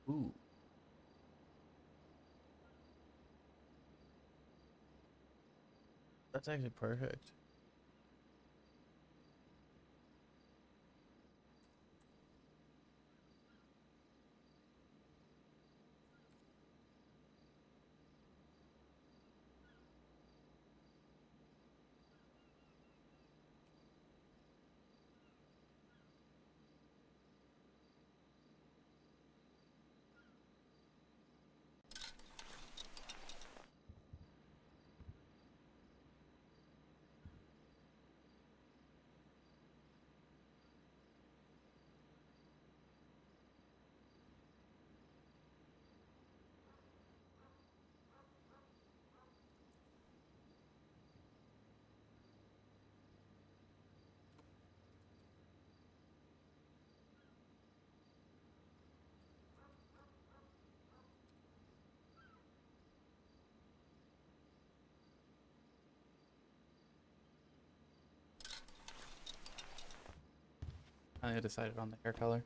Ooh, that's actually perfect. I decided on the hair color.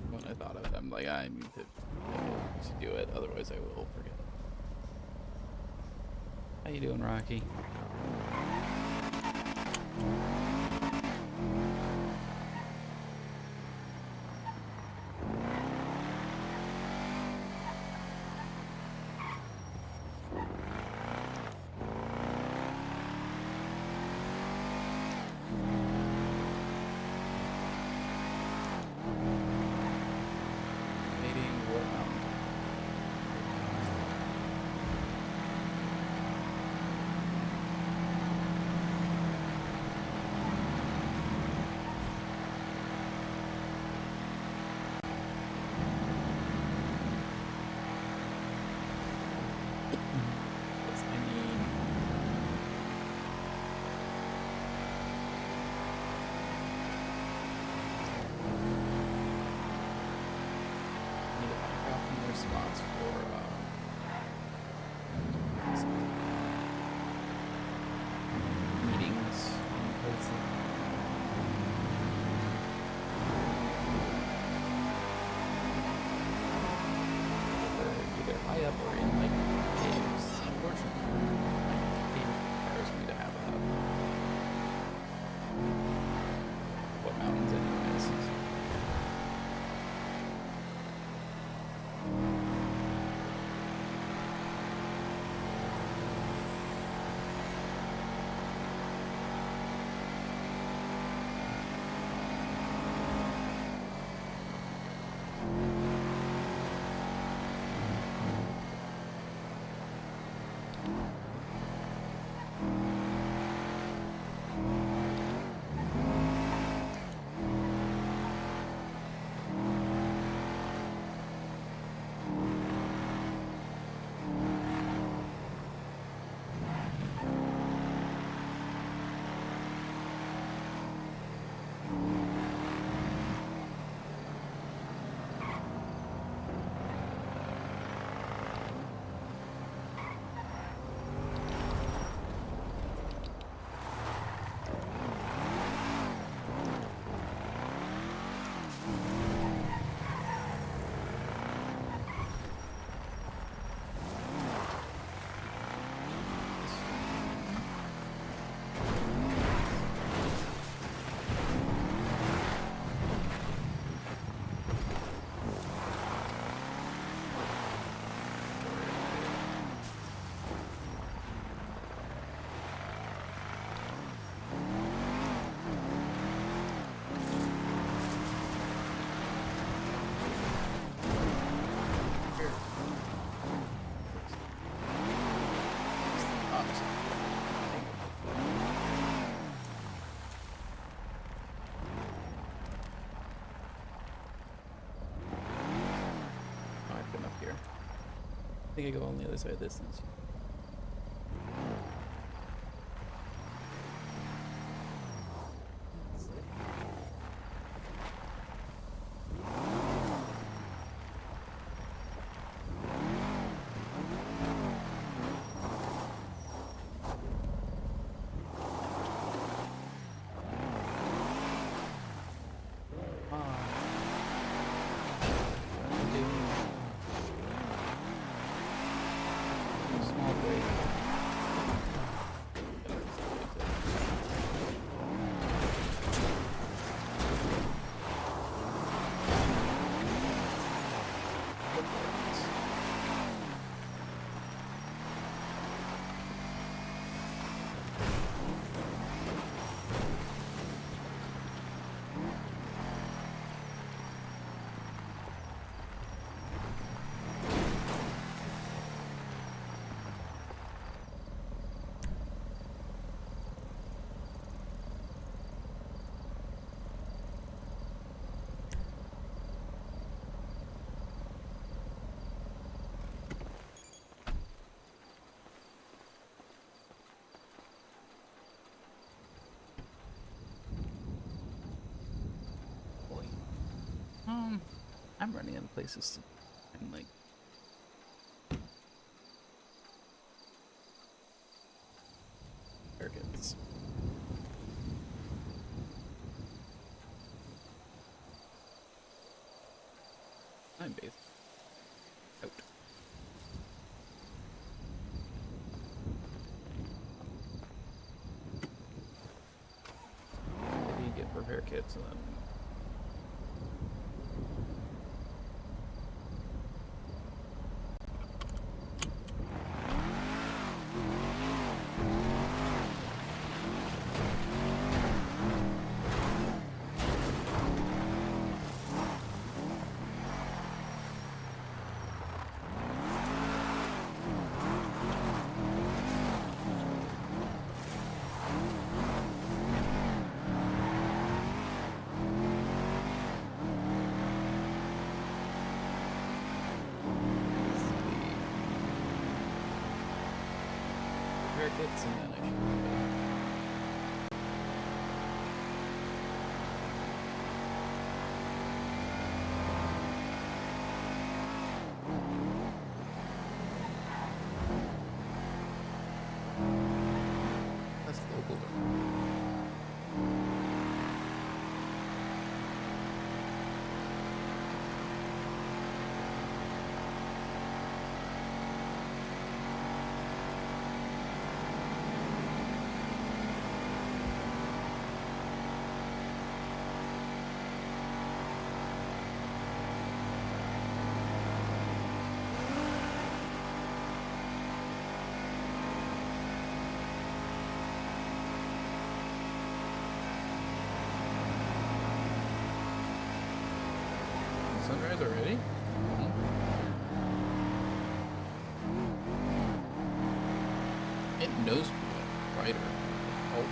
When I thought of it, I'm like, I need to do it, otherwise I will forget. How you doing, Rocky? Waiting what Yes, I need to find out more spots for meetings in person. Either high up or in like caves. Unfortunately, like, cave requires me to have a what mountains anyways. I've been up here. I think I go on the other side of this distance. I'm running out of places to find, like, haircuts. I'm based out. Maybe you get repair kits and then. Kits and then I should be good. That's local though. Sunrise already? It knows brighter. Oh.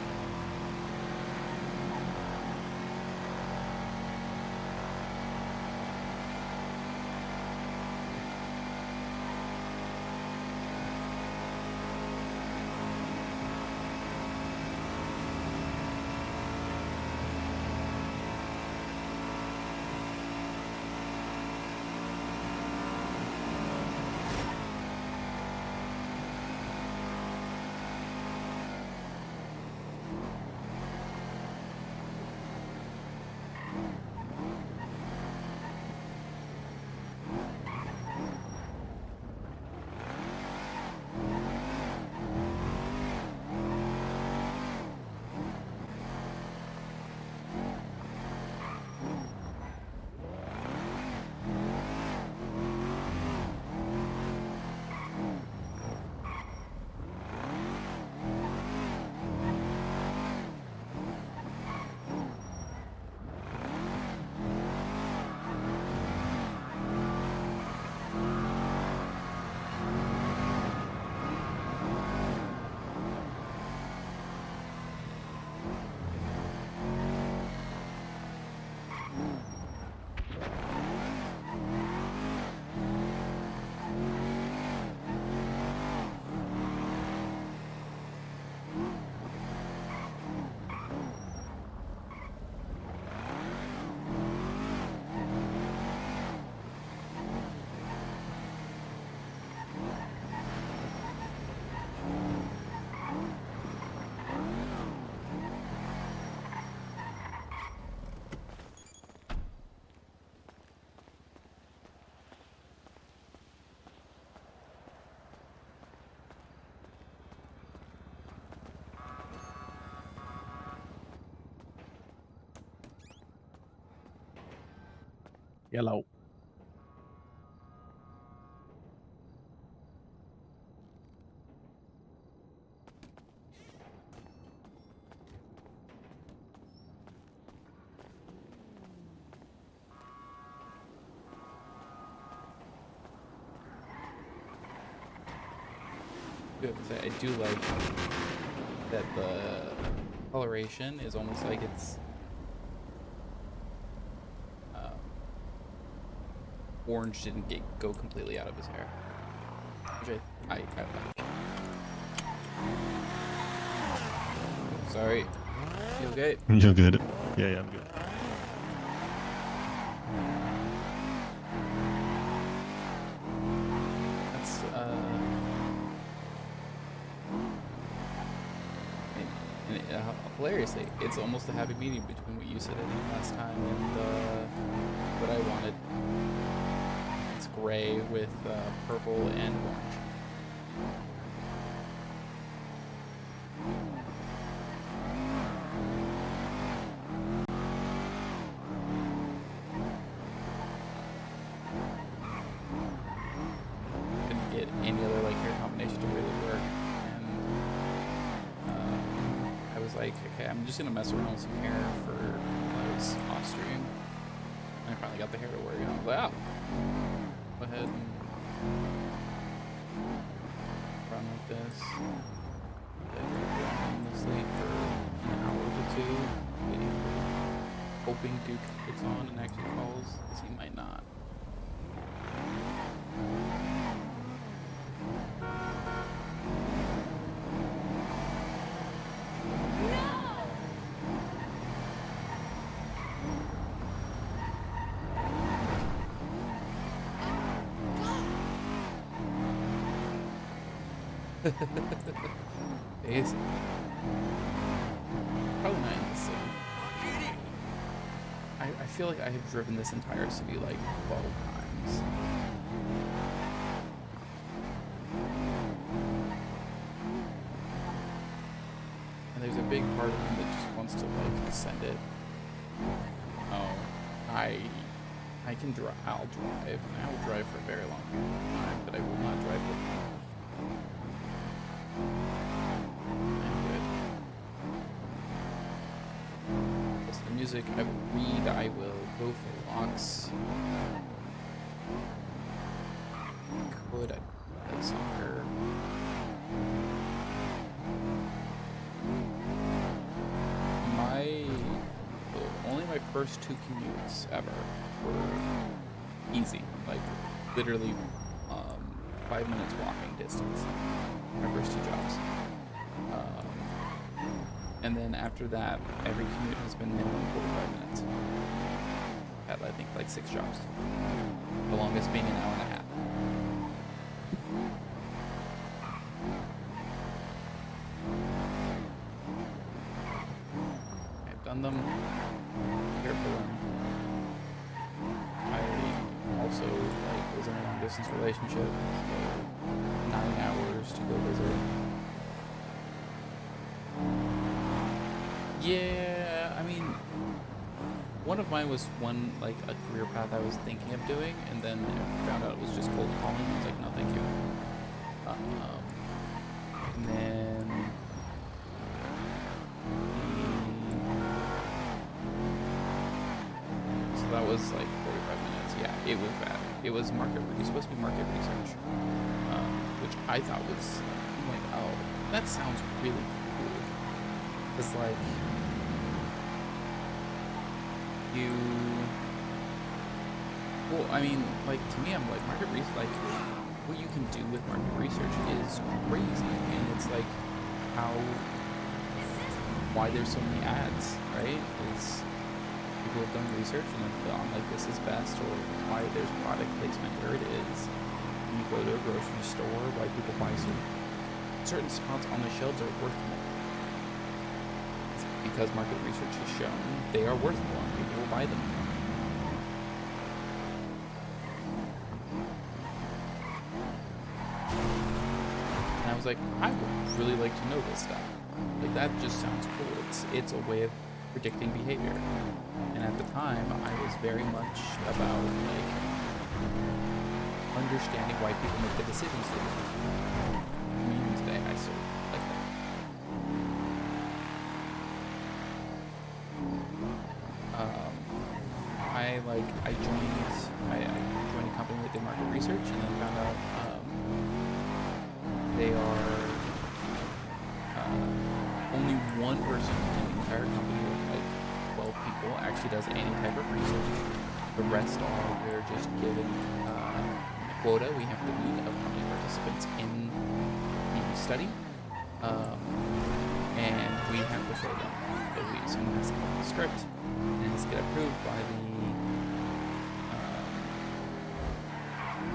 Yellow. I have to say, I do like that the coloration is almost like it's orange didn't go completely out of his hair, which I like. Sorry. You okay? You're good. Yeah, I'm good. And hilariously, it's almost a happy medium between what you said I think last time and what I wanted. It's gray with purple and orange. Couldn't get any other like hair combination to really work. I was like, okay, I'm just gonna mess around with some hair for when I was off stream. And I finally got the hair to work. And I was like, oh, go ahead and run with this. Honestly, for an hour to two, hoping Duke gets on and actually calls, because he might not. It's probably not in the city. I feel like I have driven this entire city like 12 times. And there's a big part of me that just wants to like send it. Oh, I can drive. I'll drive. And I will drive for a very long time, but I will not drive with you. Music, I will read, I will go for walks. Could I play soccer? Only my first 2 commutes ever were easy, like literally 5 minutes walking distance. My first 2 jobs. And then after that, every commute has been minimum 45 minutes. Had, I think, like 6 jobs. The longest being an hour and a half. I've done them. Here for them. I also was in a long distance relationship. So 9 hours to go visit. Yeah, I mean, one of mine was a career path I was thinking of doing, and then I found out it was just cold calling. I was like, no, thank you. And then so that was like 45 minutes. Yeah, it was bad. It was supposed to be market research, which I thought was like, oh, that sounds really cool. It's like well, I mean, like, to me, I'm like, market research, like, what you can do with market research is crazy, and it's like why there's so many ads, right? Is people have done research and have gone like, this is best, or why there's product placement where it is. When you go to a grocery store, why people buy certain spots on the shelves are worth more. Because market research has shown they are worth more, people will buy them. And I was like, I would really like to know this stuff. Like, that just sounds cool. It's a way of predicting behavior. And at the time, I was very much about like understanding why people make the decisions they do. Even today, I still like that. I joined a company that did market research, and then found out they are only one person in the entire company of like 12 people actually does any type of research. The rest we're just given quota we have to meet of how many participants in the study, and we have to fill them. So someone has to come up with a script, and it has to get approved by the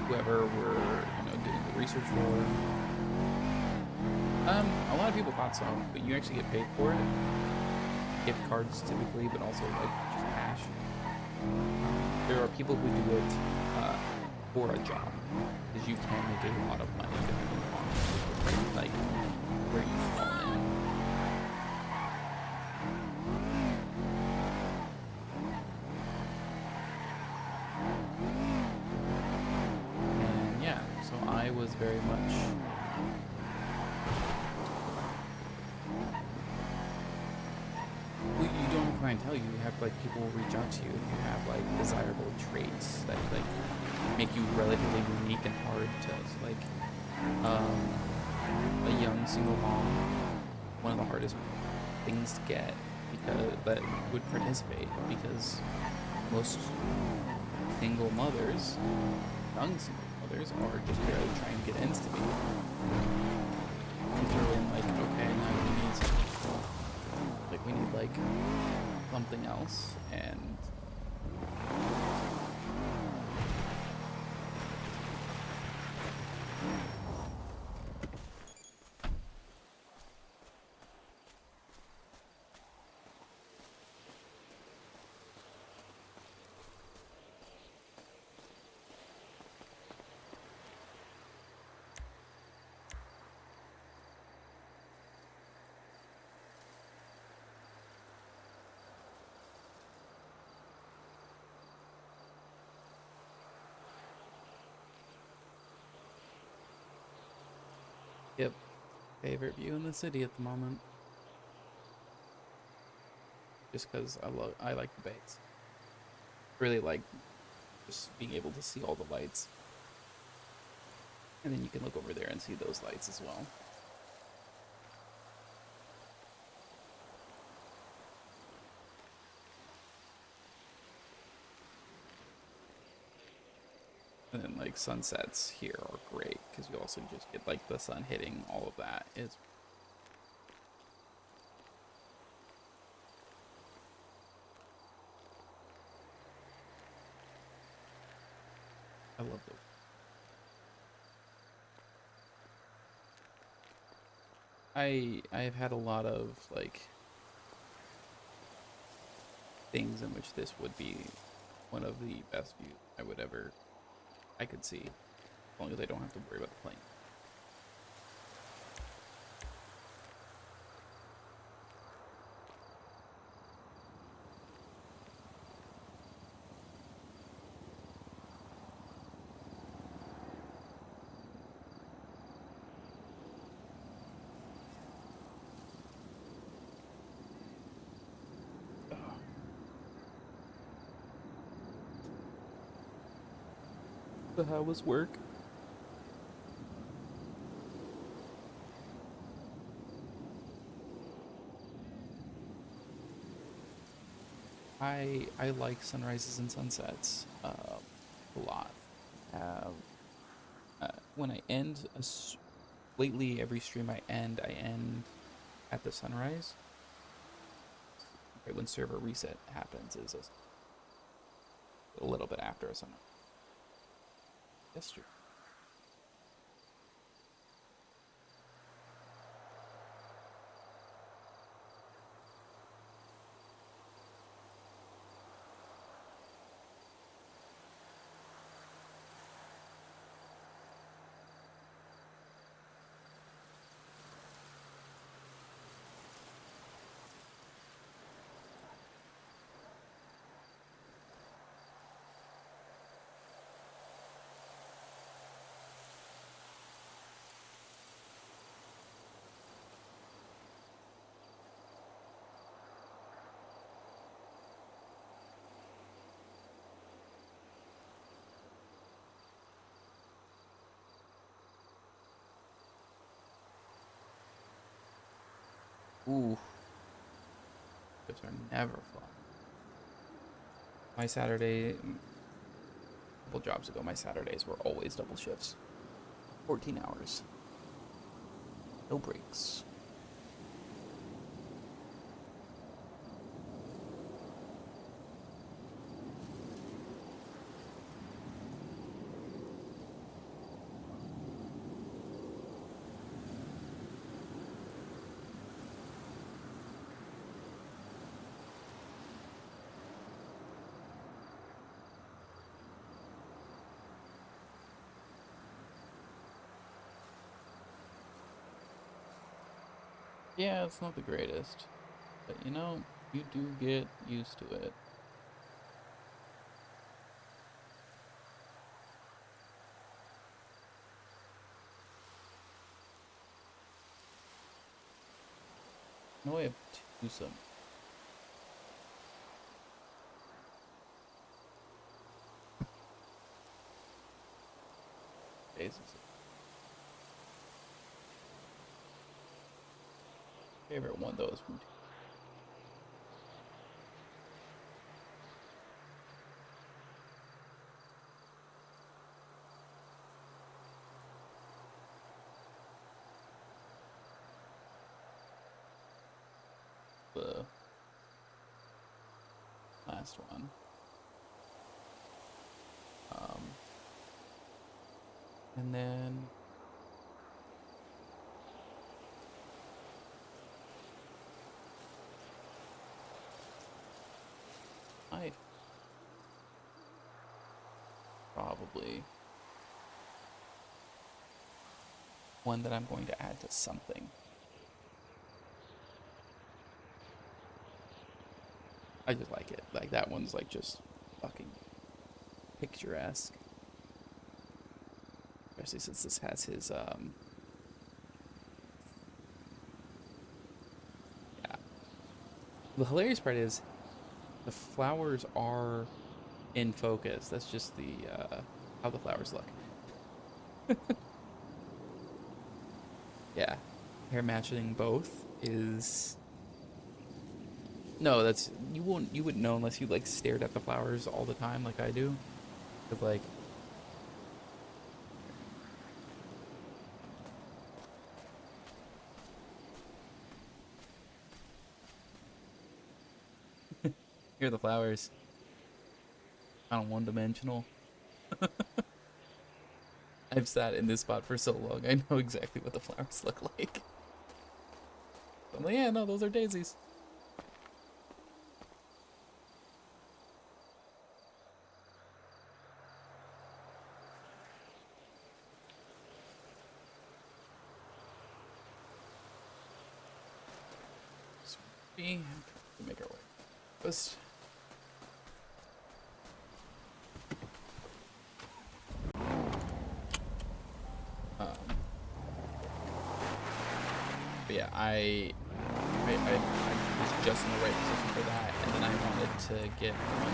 whoever we're doing the research for. A lot of people thought so, but you actually get paid for it. Gift cards typically, but also like just cash. There are people who do it uh, for a job, because you can make a lot of money depending on like where you fall in. And yeah, so I was very much well, you don't have clientele. You have like people will reach out to you. You have like desirable traits that like make you relatively unique and hard to like um, a young single mom. One of the hardest things to get because that would participate because most single mothers, young single mothers, are just barely trying to get ends to meet. You throw in like, okay, now we need like something else, and yep, favorite view in the city at the moment. Just because I like the bays. Really like just being able to see all the lights, and then you can look over there and see those lights as well. And then like sunsets here are great because you also just get like the sun hitting all of that. It's I love those. I've had a lot of like things in which this would be one of the best views I could see, as long as I don't have to worry about the plane. So how was work? I like sunrises and sunsets a lot. Have when I end lately every stream I end at the sunrise. Right when server reset happens is a little bit after a sunrise. Yesterday. Ooh, shifts are never fun. My Saturday, a couple jobs ago, my Saturdays were always double shifts. 14 hours. No breaks. Yeah, it's not the greatest, but you know, you do get used to it. No, I have two some days. Favorite one though is from the last one. Um, and then I probably one that I'm going to add to something. I just like it. Like that one's like just fucking picturesque. Especially since this has his yeah. The hilarious part is the flowers are in focus. That's just the how the flowers look. Yeah. Hair matching both is no, that's you wouldn't know unless you like stared at the flowers all the time like I do. Cause like here are the flowers. Kind of one dimensional. I've sat in this spot for so long. I know exactly what the flowers look like. I'm like, yeah, no, those are daisies. We make our way. First, um, but yeah, I was just in the right position for that, and then I wanted to get one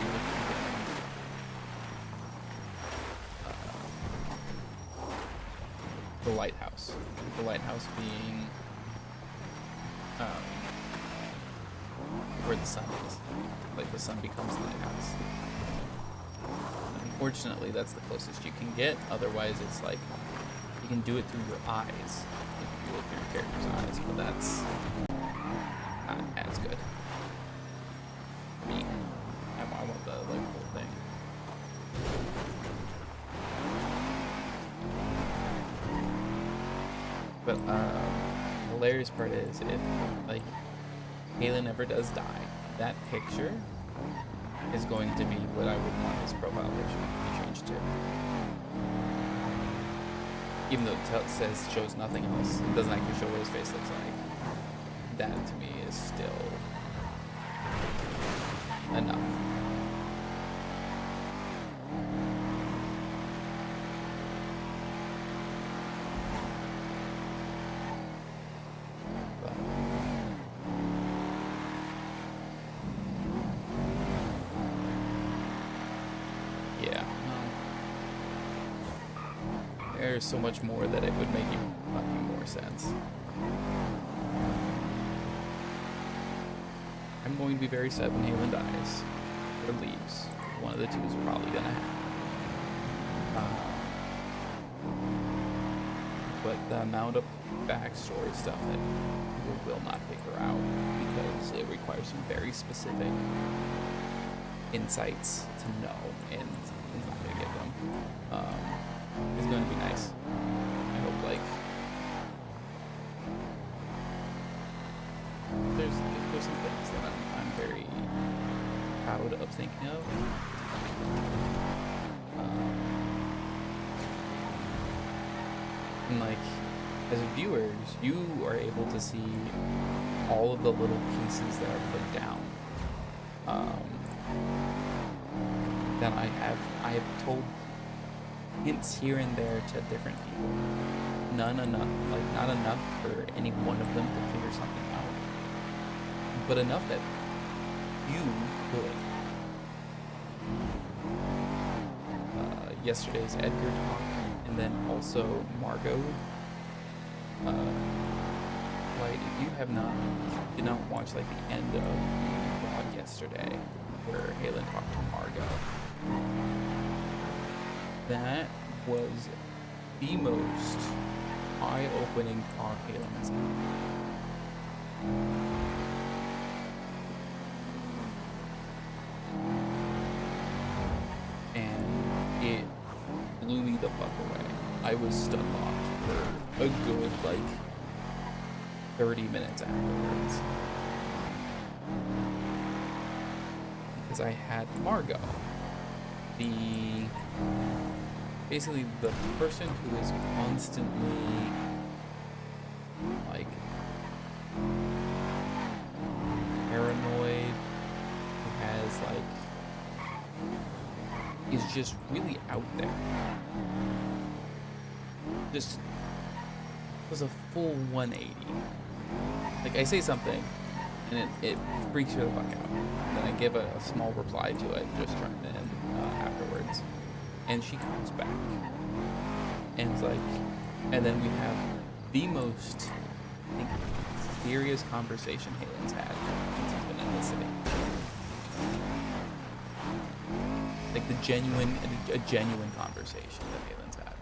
with the lighthouse. The lighthouse being um, where the sun is. Like the sun becomes the lighthouse. Unfortunately, that's the closest you can get. Otherwise, it's like you can do it through your eyes. Like if you look through your character's eyes, but that's not as good. I mean, I want the like whole thing. But the hilarious part is if like Halen ever does die, that picture is going to be what I would want his profile picture to be changed to. Even though it says shows nothing else, it doesn't actually show what his face looks like. That to me is still enough. But, yeah. There's so much more that it would make fucking more sense. I'm going to be very sad when Halen dies or leaves. One of the two is probably gonna happen. But the amount of backstory stuff that people will not figure out because it requires some very specific insights to know, and it's not gonna get them. It's going to be nice. I hope like there's some things that I'm very proud of thinking of. And like as viewers, you are able to see all of the little pieces that are put down. That I have told hints here and there to different people. Not enough for any one of them to figure something out, but enough that you could. Yesterday's Edgar talk, and then also Margot. Like, if you did not watch like the end of the vlog yesterday, where Halen talked to Margot, that was the most eye-opening talk Halen has had. And it blew me the fuck away. I was stun-locked for a good, like, 30 minutes afterwards. Because I had Margot, basically the person who is constantly, like, paranoid, who has, like, is just really out there. Just was a full 180. Like, I say something, and it freaks her the fuck out. Then I give a small reply to it, just trying to afterwards. And she comes back. And it's like, and then we have the most, I think, serious conversation Halen's had since he's been in the city. Like a genuine conversation that Halen's had.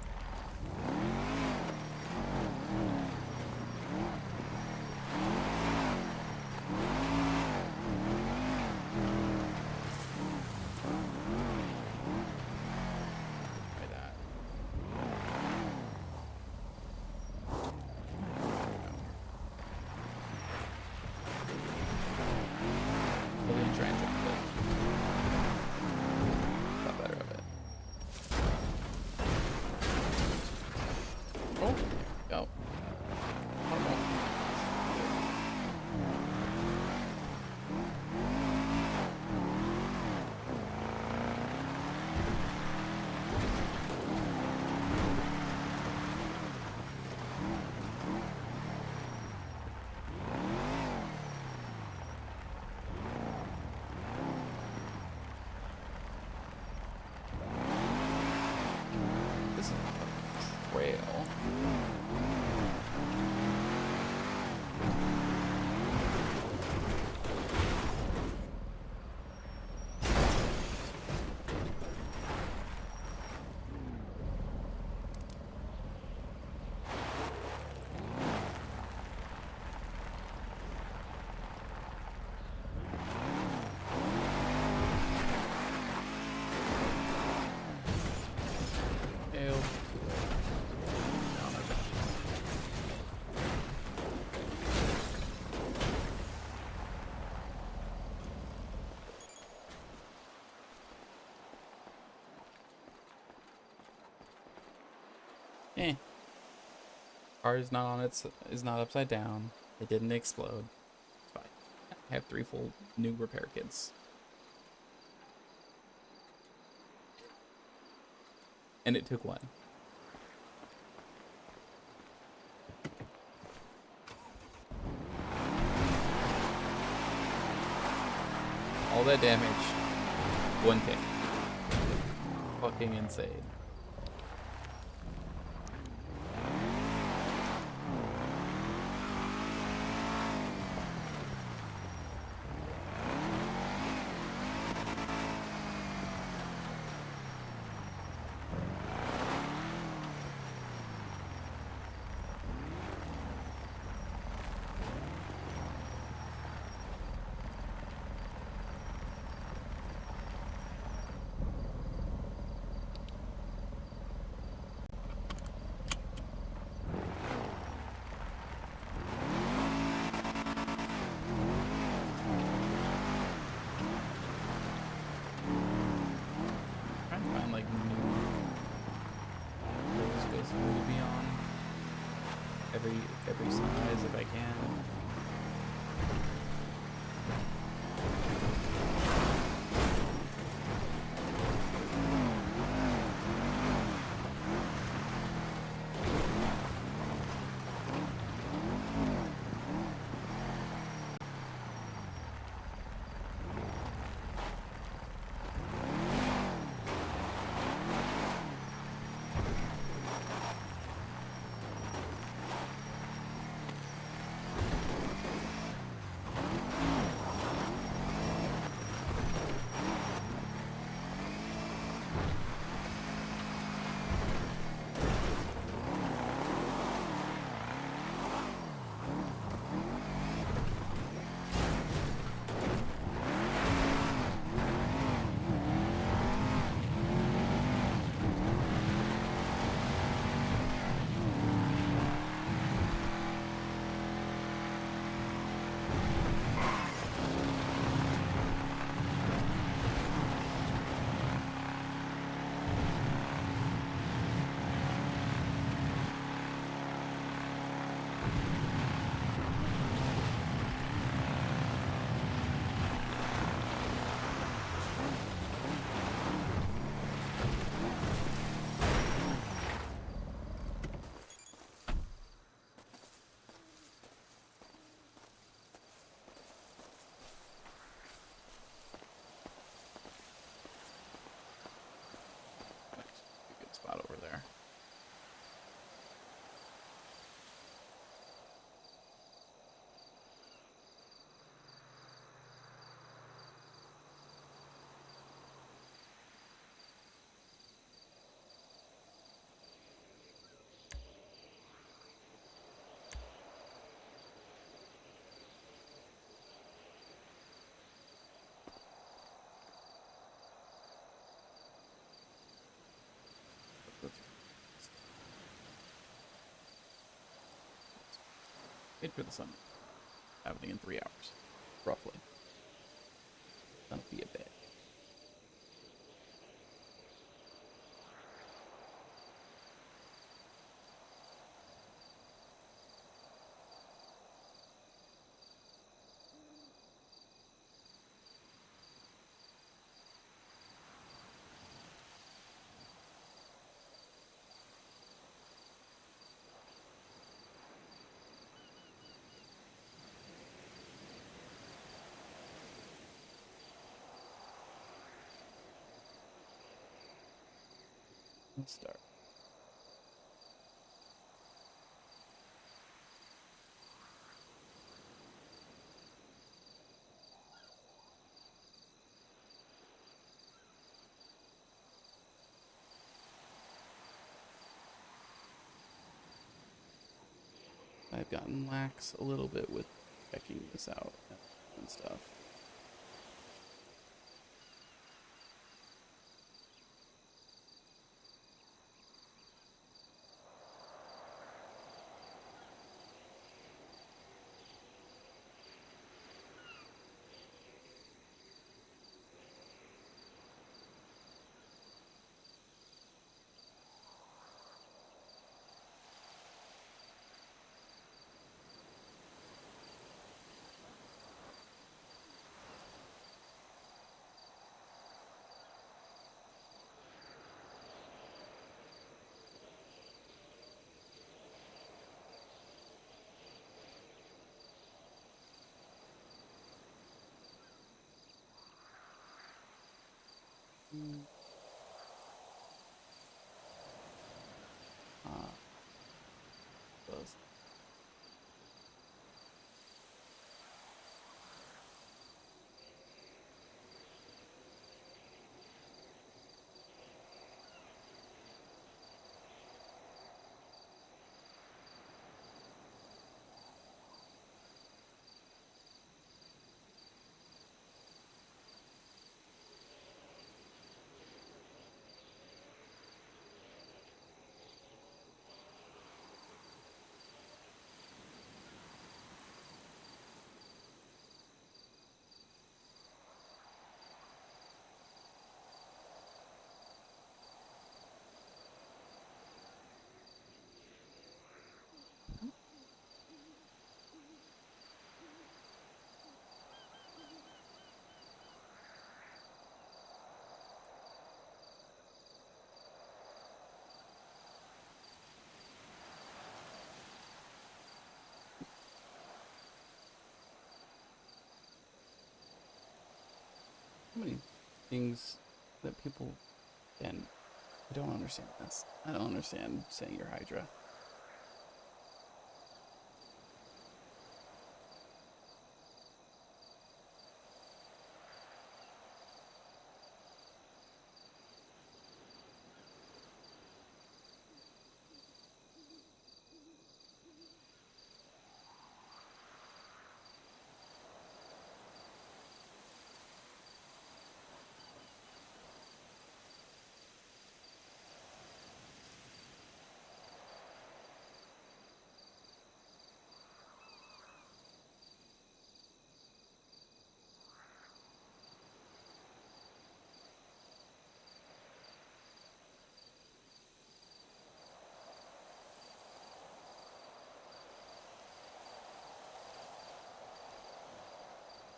Car is not upside down. It didn't explode. It's fine. I have 3 full new repair kits. And it took 1. All that damage, 1 kick. Fucking insane. Every size if I can. Wait for the sun. Happening in 3 hours, roughly. That'll be a bit. Let's start. I've gotten lax a little bit with checking this out and stuff. Mm. Ah, those. So many things that people can. I don't understand this. I don't understand saying your Hydra.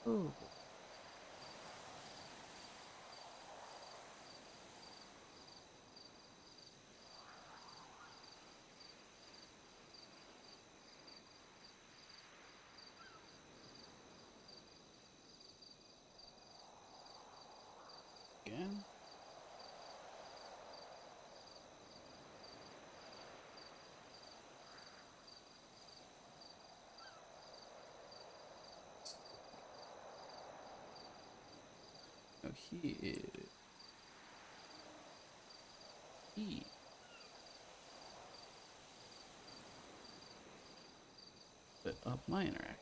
Oh. Again? No, he is. He. But up my interaction.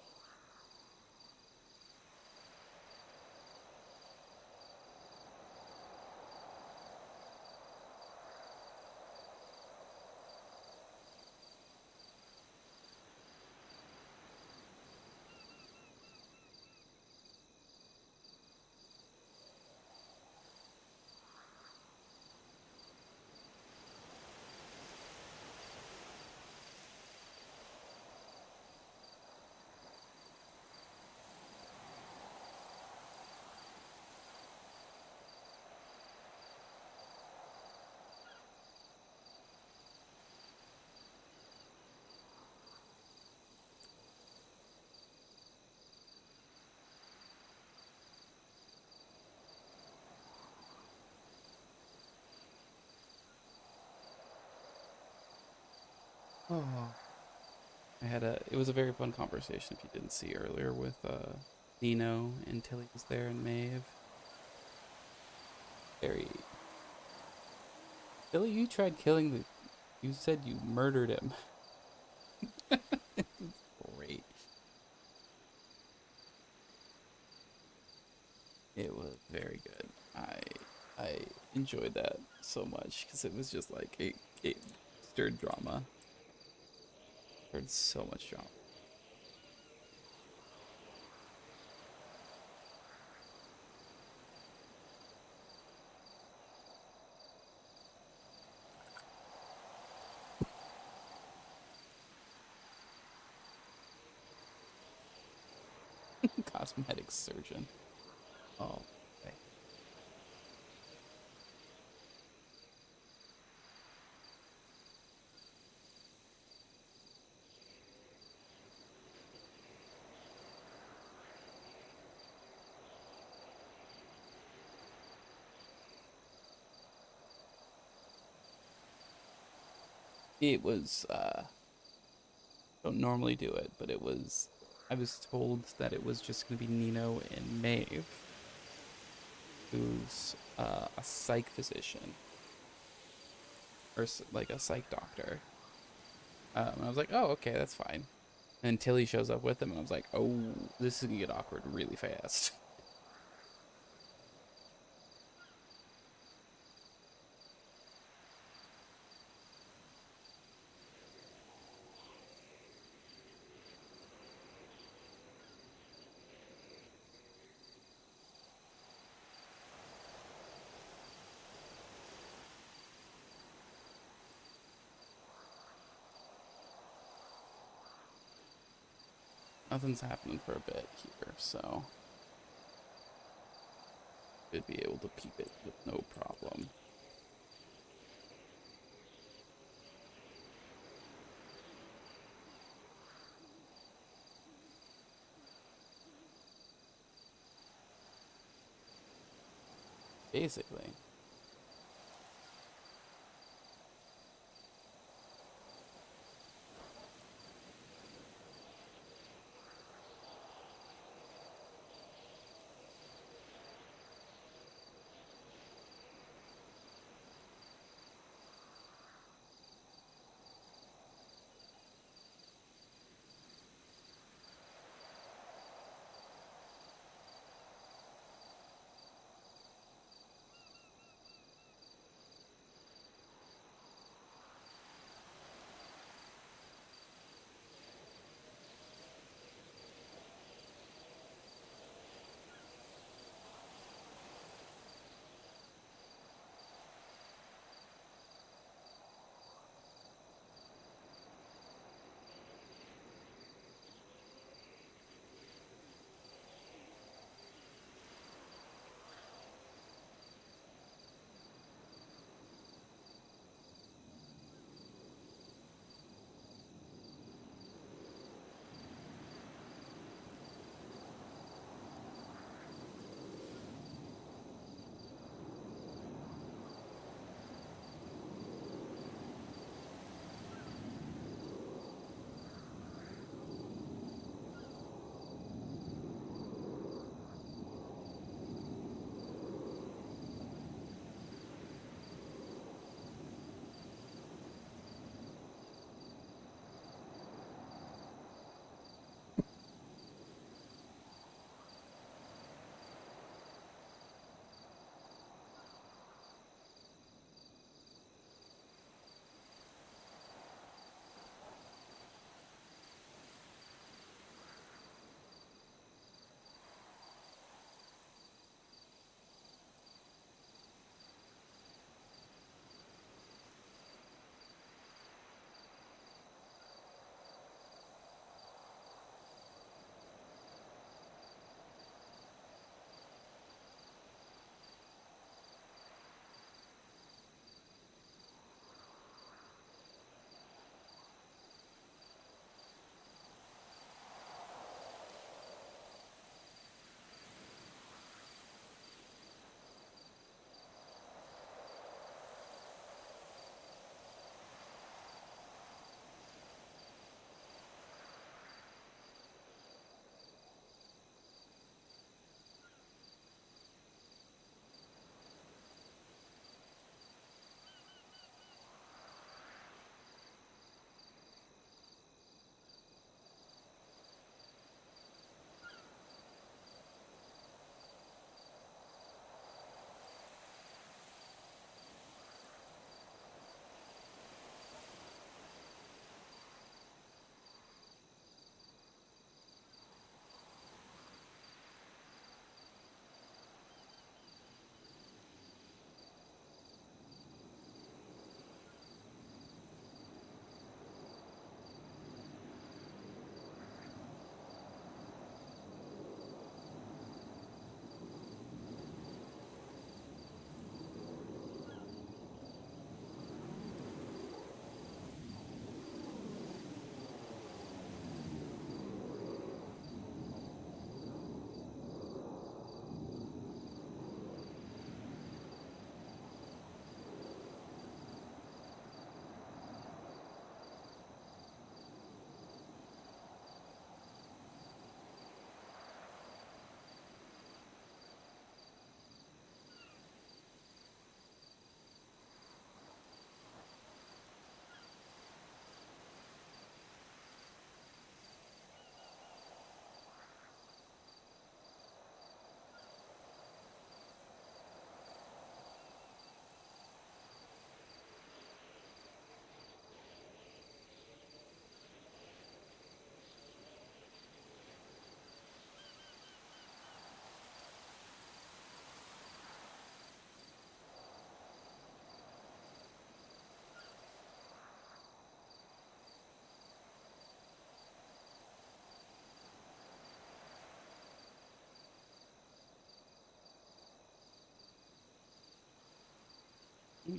Oh, it was a very fun conversation if you didn't see earlier with Nino and Tilly was there and Maeve. Very Tilly, you tried killing the you said you murdered him. Great. It was very good. I enjoyed that so much because it was just like it stirred drama. Stirred so much drama. Cosmetic surgeon. Oh, okay. It was don't normally do it, but it was I was told that it was just gonna be Nino and Maeve, who's a psych physician or like a psych doctor. And I was like, oh, okay, that's fine. And Tilly shows up with him, and I was like, oh, this is gonna get awkward really fast. Nothing's happening for a bit here, so should be able to peep it with no problem. Basically.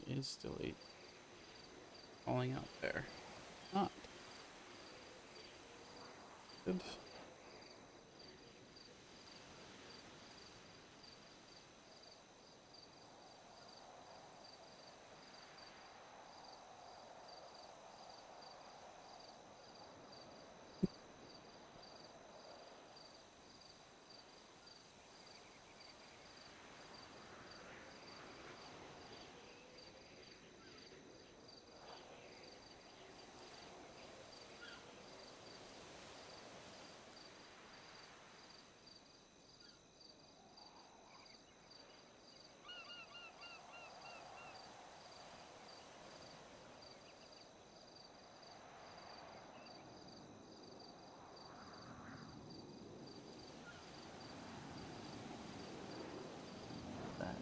Why is still 8 falling out there? Not. Good. That.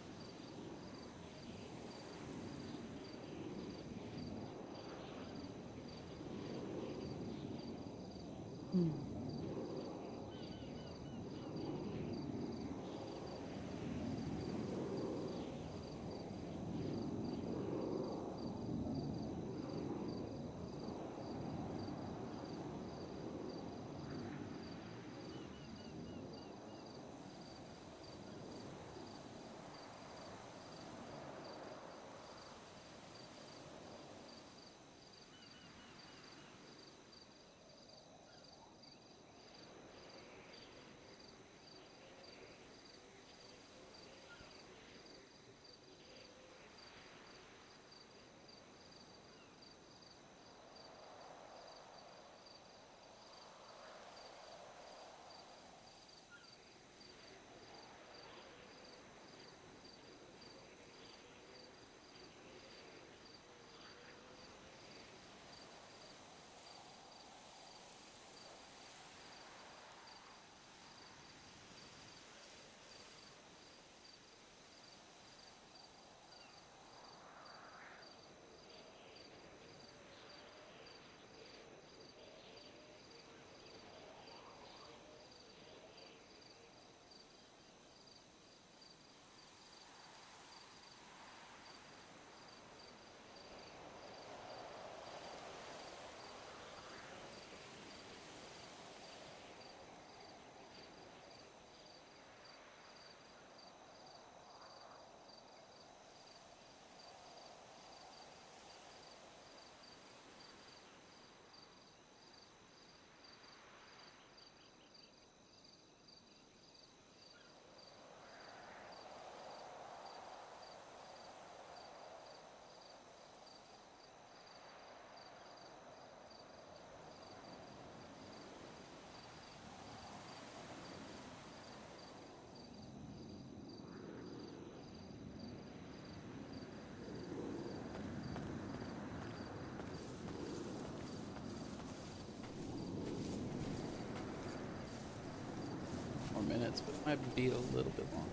More minutes, but it might be a little bit long.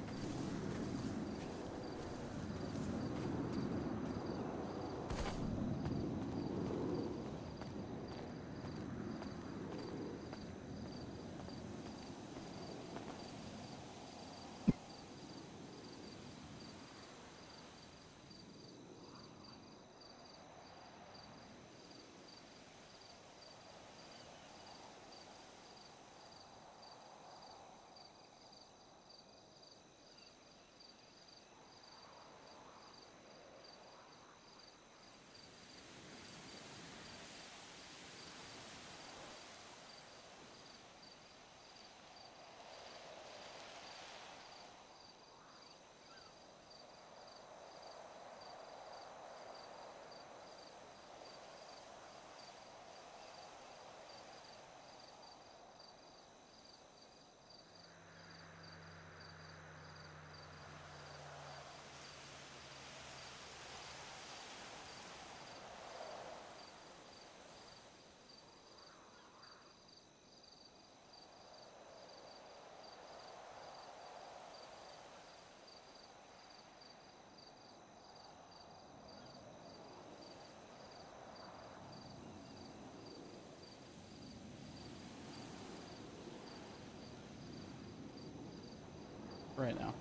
Right now.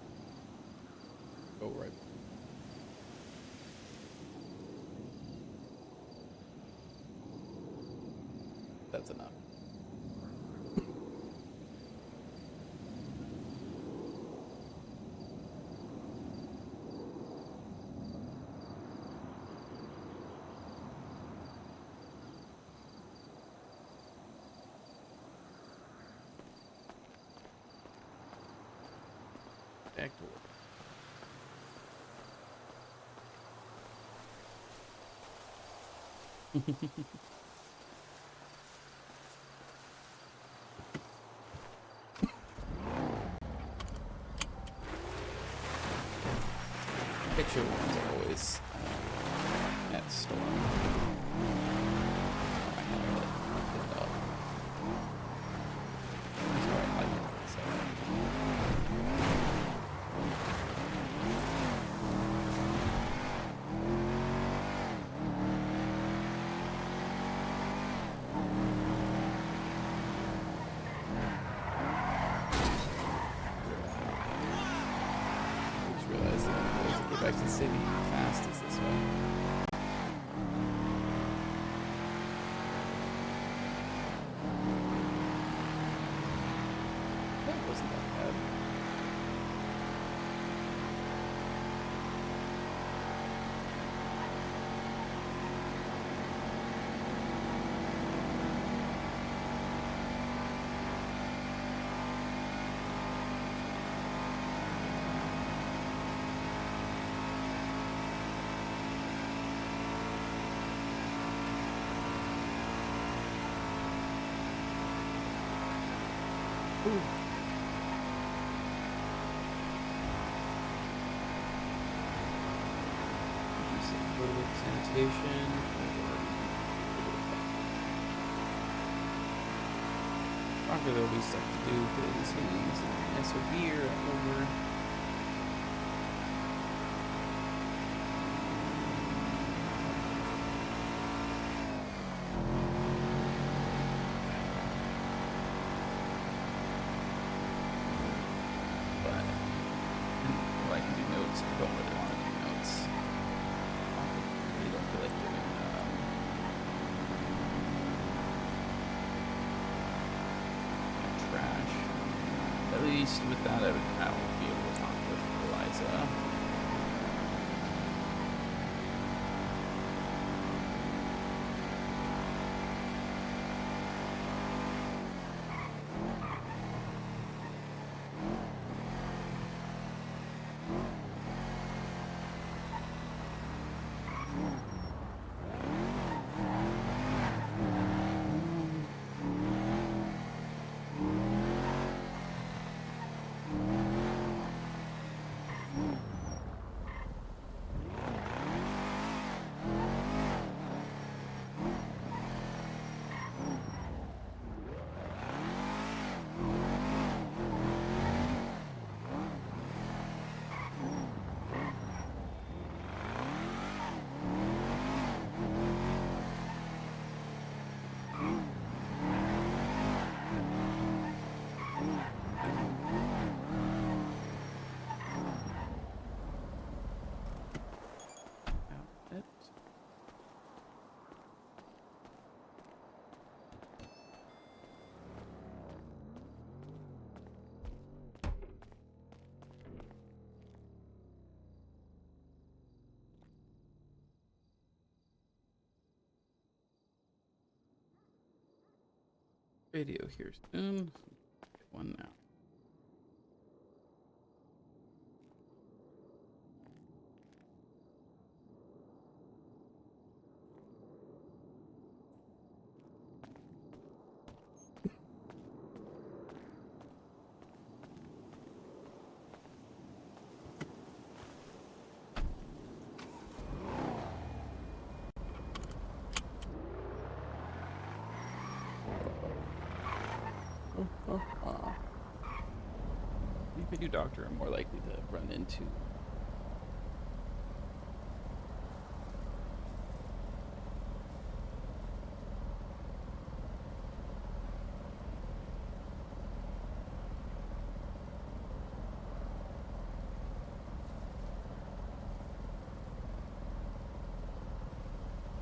Go right. that's enough. Back door. Picture ones are always at storm. I had to pick it up. That's why I like it. So. I just realized that the way to get back to the city fast is this way. That wasn't that bad. Ooh. Toilet sanitation. Probably there'll be stuff to do because he's an SOB or over. I can do notes. I don't really want to do notes. I really don't feel like doing trash. At least with that, I will be able to talk with Eliza. Radio here soon. Get one now. If I do doctor, I'm more likely to run into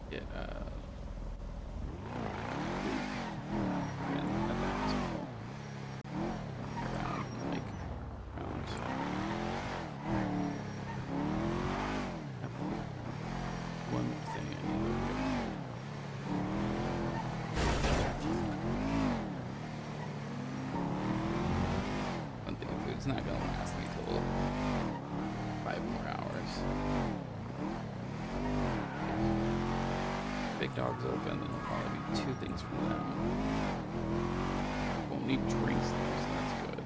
get It's not gonna last me till 5 more hours. Big dog's open, and there'll probably be 2 things from them. Won't need drinks though, so that's good.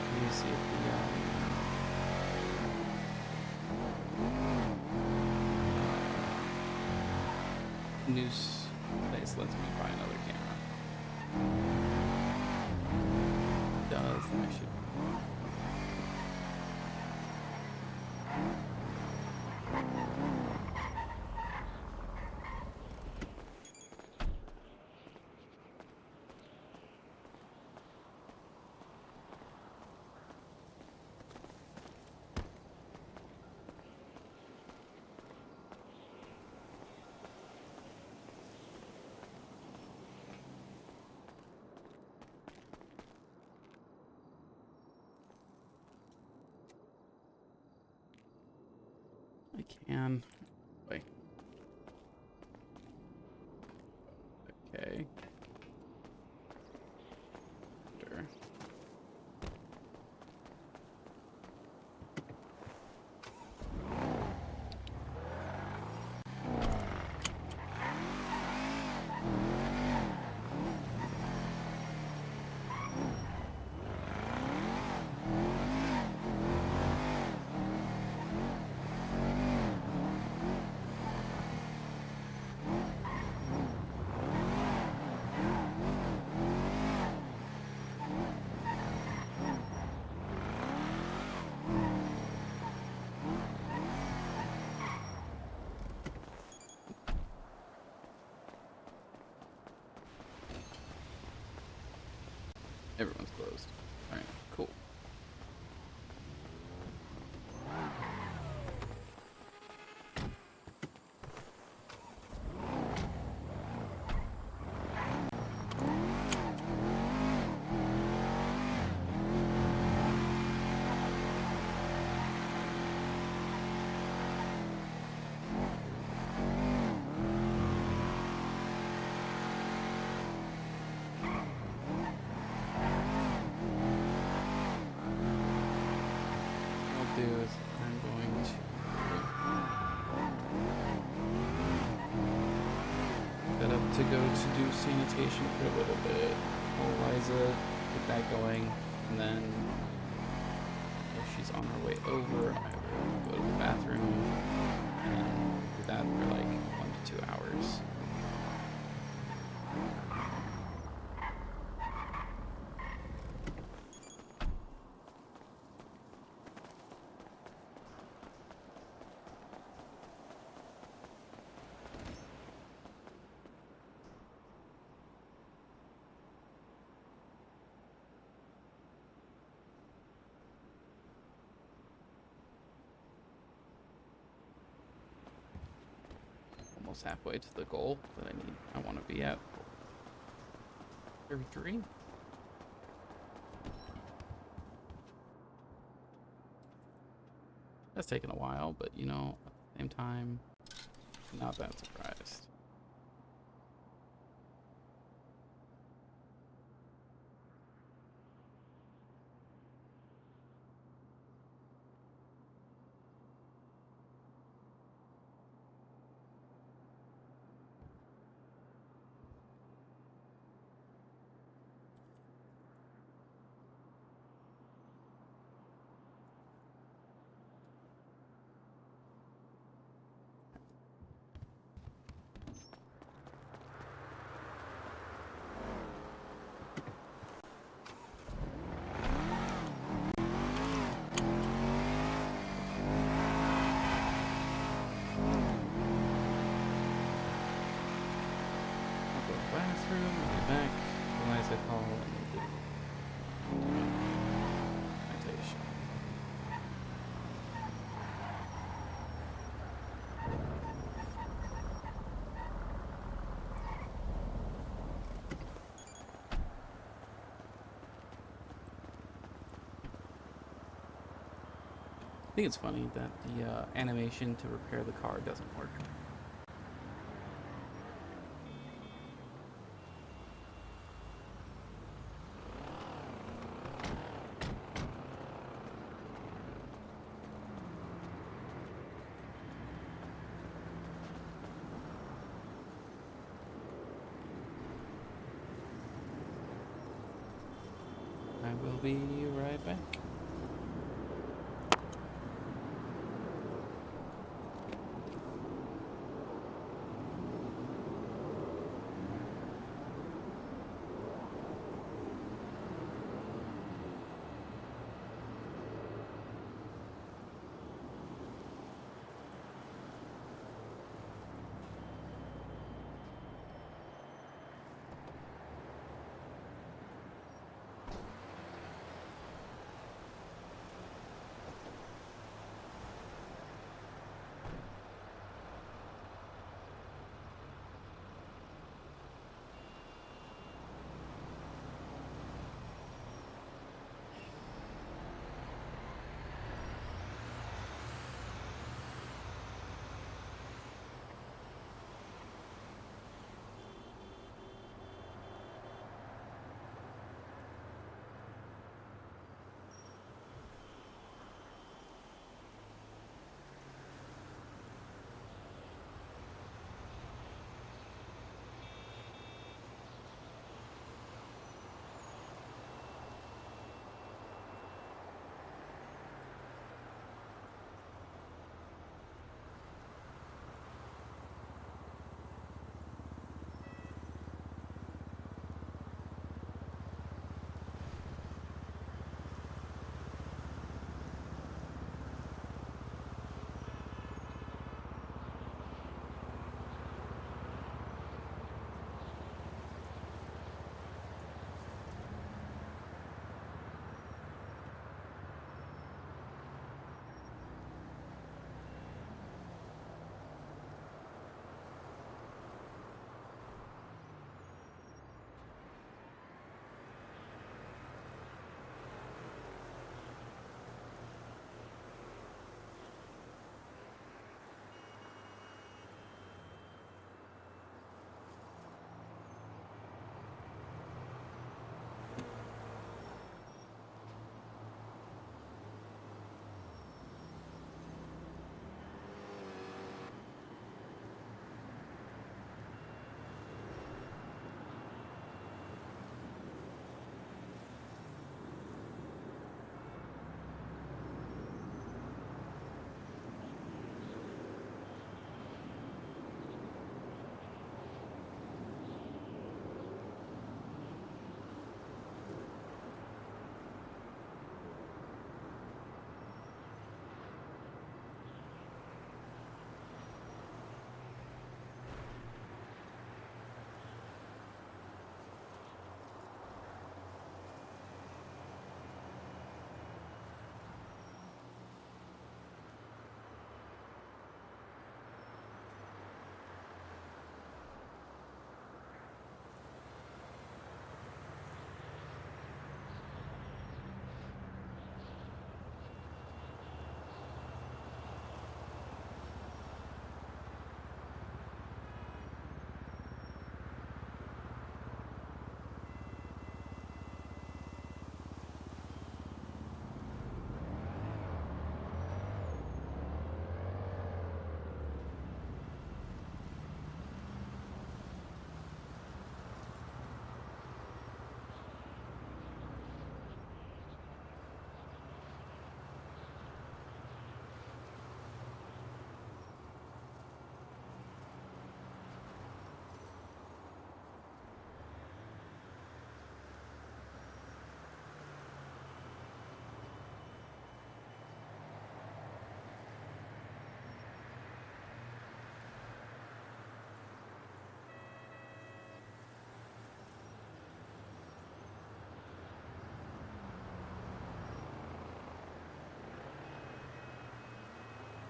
Let me see if the news place lets me buy another camera. Does I should. I can. Wait. Okay. Sure. Everyone's closed. All right, cool. Do is I'm going to get up to go to do sanitation for a little bit. Call Liza, get that going, and then if she's on her way over, I will go to the bathroom and do that for like 1 to 2 hours. Almost halfway to the goal that I want to be at. Every dream. That's taken a while, but you know, at the same time, not that surprised. Bathroom, I'll be back. Eliza call and we'll do I think it's funny that the animation to repair the car doesn't work. I will be right back.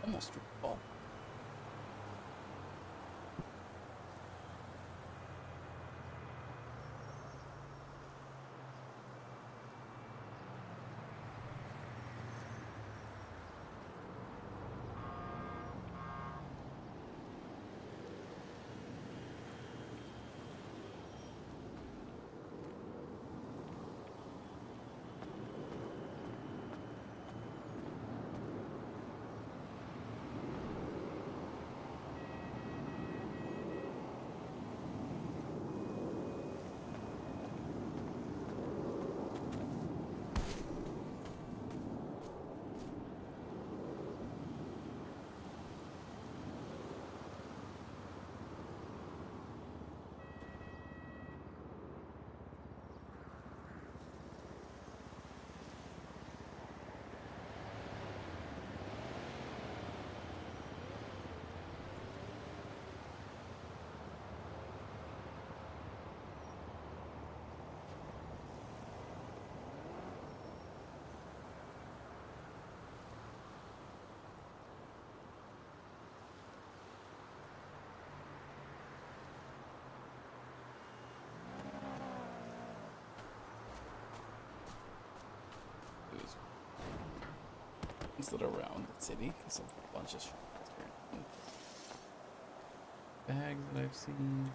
Almost a ball. that are around the city. There's a bunch of shops here. Bags that I've seen.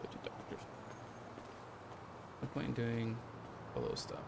Go to doctors. No point in doing hello stuff.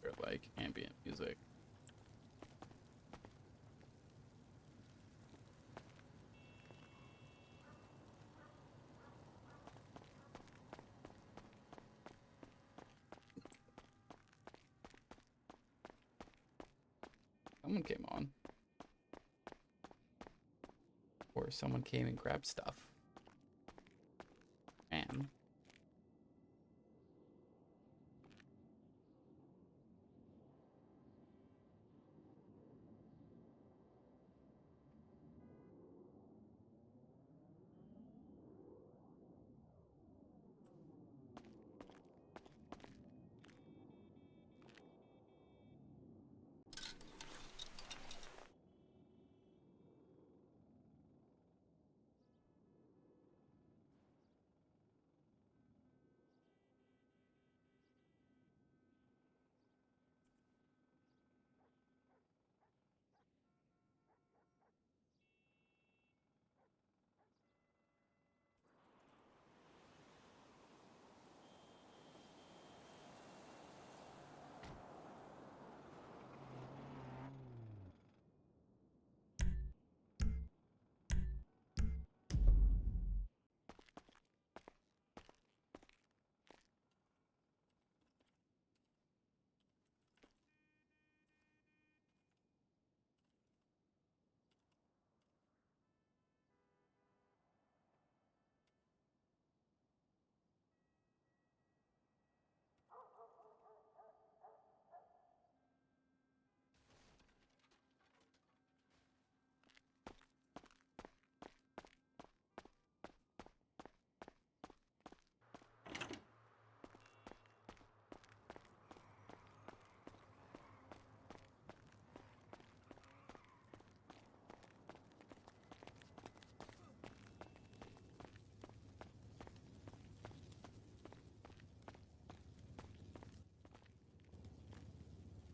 Or like ambient music. Someone came on. Or someone came and grabbed stuff. And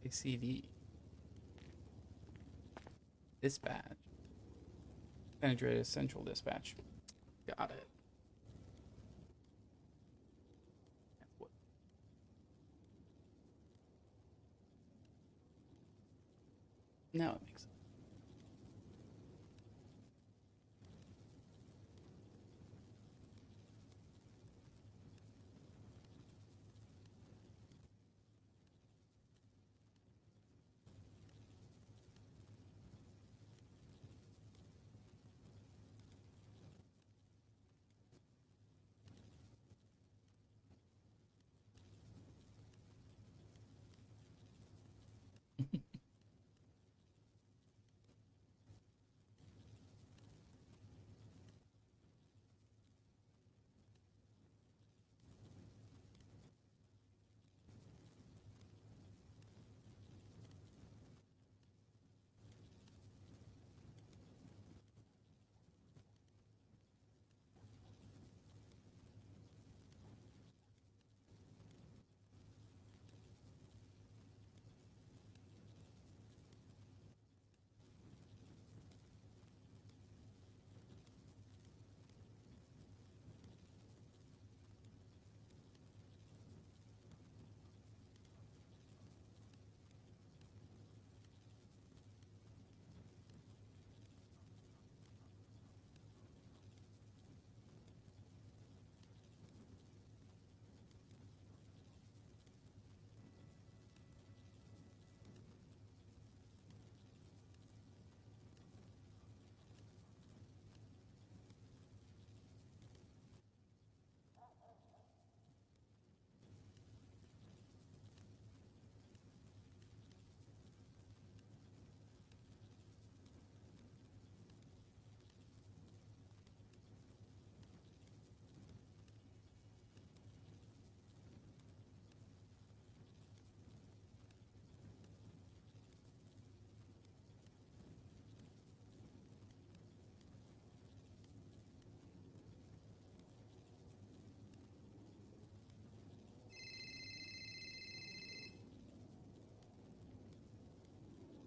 ACD. Dispatch. Integrated Central Dispatch. Got it. What? Now it makes sense.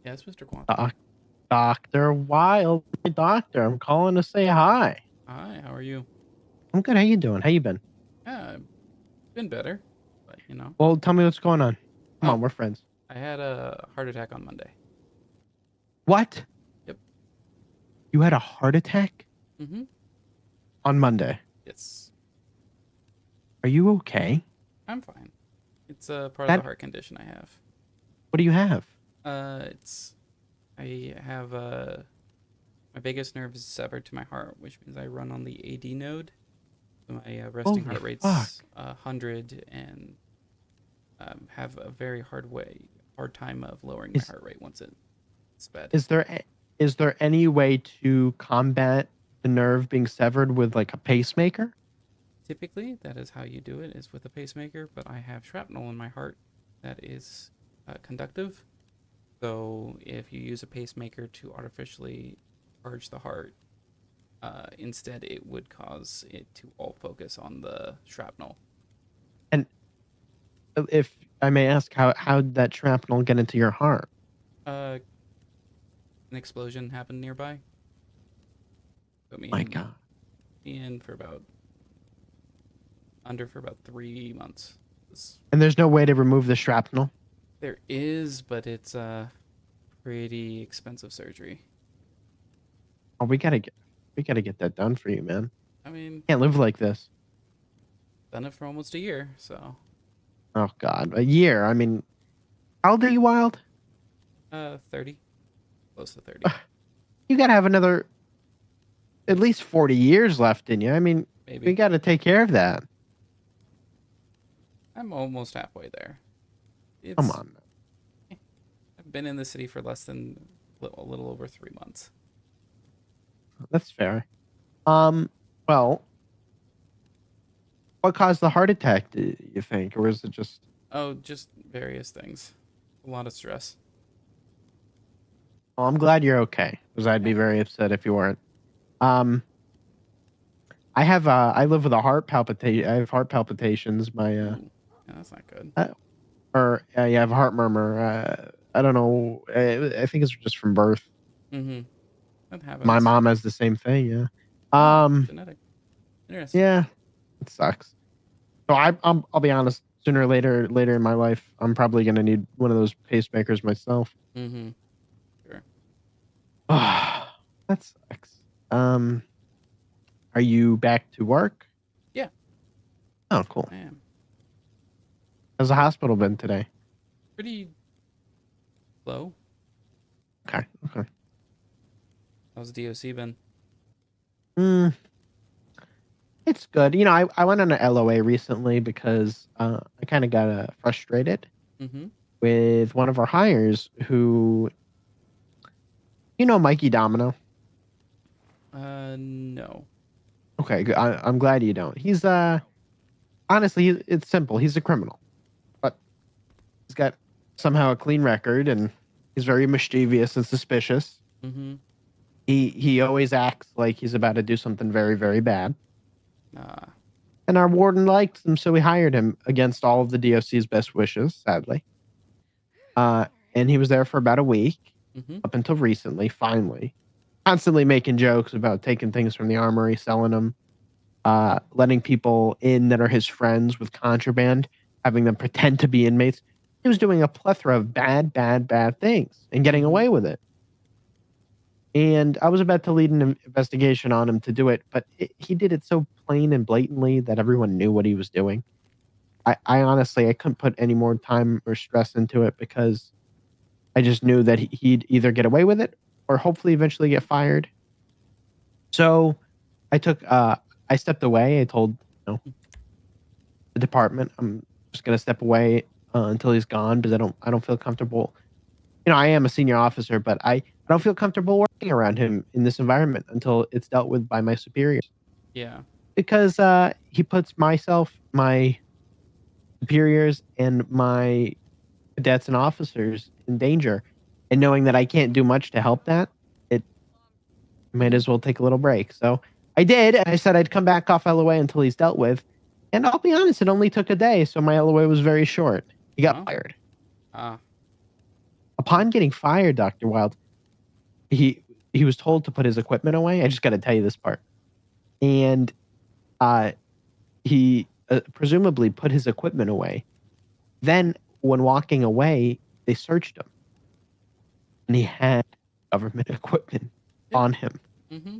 Yes, Mr. Quantum. Dr. Wyld, my doctor. I'm calling to say hi. Hi, how are you? I'm good. How you doing? How you been? Yeah, been better, but you know. Well, tell me what's going on. Come Oh, on, we're friends. I had a heart attack on Monday. What? Yep. You had a heart attack Mm-hmm. on Monday. Yes. Are you okay? I'm fine. It's a part of the That heart condition I have. what do you have? It's I have my vagus nerve is severed to my heart, which means I run on the AD node. So my resting Holy heart fuck. rate's 100, and have a very hard time of lowering my Is heart rate once it's sped. is there is there any way to combat the nerve being severed with like a pacemaker? Typically, that is how you do it, is with a pacemaker, but I have shrapnel in my heart that is conductive. So if you use a pacemaker to artificially charge the heart, instead it would cause it to all focus on the shrapnel. And if I may ask, how did that shrapnel get into your heart? Uh, an explosion happened nearby. Put me My in, God. me in for about for about 3 months. It's, And there's no way to remove the shrapnel? there is, but it's a pretty expensive surgery. Oh, we gotta get that done for you, man. I mean, Can't live like this. done it for almost a year, so Oh God, a year. I mean, how old are you, Wild? 30, close to 30, You gotta have another at least 40 years left in you. I mean, we maybe. gotta take care of that. I'm almost halfway there. Come It's on, man. I've been in the city for less than a little over 3 months. That's fair. Um, well, what caused the heart attack? Do you think, or was it just? Oh, just various things. A lot of stress. Oh, I'm glad you're okay, because I'd Yeah. be very upset if you weren't. Um, I live with a heart palpitation. I have heart palpitations. My Ooh, yeah, that's not good. uh, or you have heart murmur. I don't know. I think it's just from birth. Mm-hmm. That My happens. mom has the same thing. Yeah. Oh, Um. genetic. Interesting. Yeah. It sucks. So I'll be honest. Sooner or later in my life, I'm probably gonna need one of those pacemakers myself. Mm-hmm. Sure. Ah, that sucks. Um. Are you back to work? Yeah, Oh, cool. I am. How's the hospital been today? Pretty low. Okay. Okay. How's DOC been? Mm, it's good. I went on an LOA recently because I kind of got frustrated Mm-hmm. with one of our hires who, Mikey Domino. No. Okay, I'm glad you don't. He's honestly, it's simple. He's a criminal, but he's got somehow a clean record, and he's very mischievous and suspicious. Mm-hmm. He always acts like he's about to do something very, very bad. Ah. And our warden liked him, so we hired him against all of the DOC's best wishes, sadly. Uh, and he was there for about a week, Mm-hmm. up until recently, finally. Constantly making jokes about taking things from the armory, selling them, letting people in that are his friends with contraband, having them pretend to be inmates. He was doing a plethora of bad, bad, bad things and getting Mm-hmm. away with it. And I was about to lead an investigation on him to do it, but he did it so plain and blatantly that everyone knew what he was doing. I honestly, I couldn't put any more time or stress into it because I just knew that he'd either get away with it or hopefully eventually get fired. So I took, I stepped away. I told, the department, I'm just going to step away until he's gone because I don't feel comfortable. I am a senior officer, but I don't feel comfortable working around him in this environment until it's dealt with by my superiors Yeah. because he puts myself, my superiors, and my cadets and officers in danger. And knowing that I can't do much to help that, it might Mm-hmm. as well take a little break. So I did. And I said I'd come back off LOA until he's dealt with. And I'll be honest, it only took a day. So my LOA was very short. He got Well. fired. Ah. Upon getting fired, Dr. Wild, he he was told to put his equipment away. I just got to tell you this part. And uh, he presumably put his equipment away. Then, when walking away, they searched him, and he had government equipment Yeah. on him. Mm-hmm.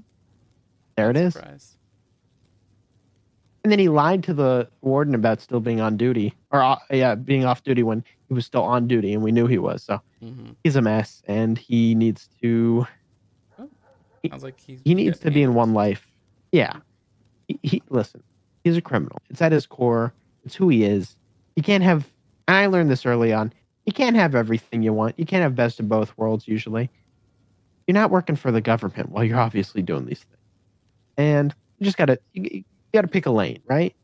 There it Not is. surprised. And then he lied to the warden about still being on duty, or being off duty when he was still on duty, and we knew he was. So Mm-hmm. he's a mess, and he needs to. Oh, He, sounds like he's he needs getting to be in handled. one life. Yeah. He listen. He's a criminal. It's at his core. It's who he is. You can't have. And I learned this early on. You can't have everything you want. You can't have best of both worlds. Usually, you're not working for the government while you're obviously doing these things. And you just you gotta pick a lane, right?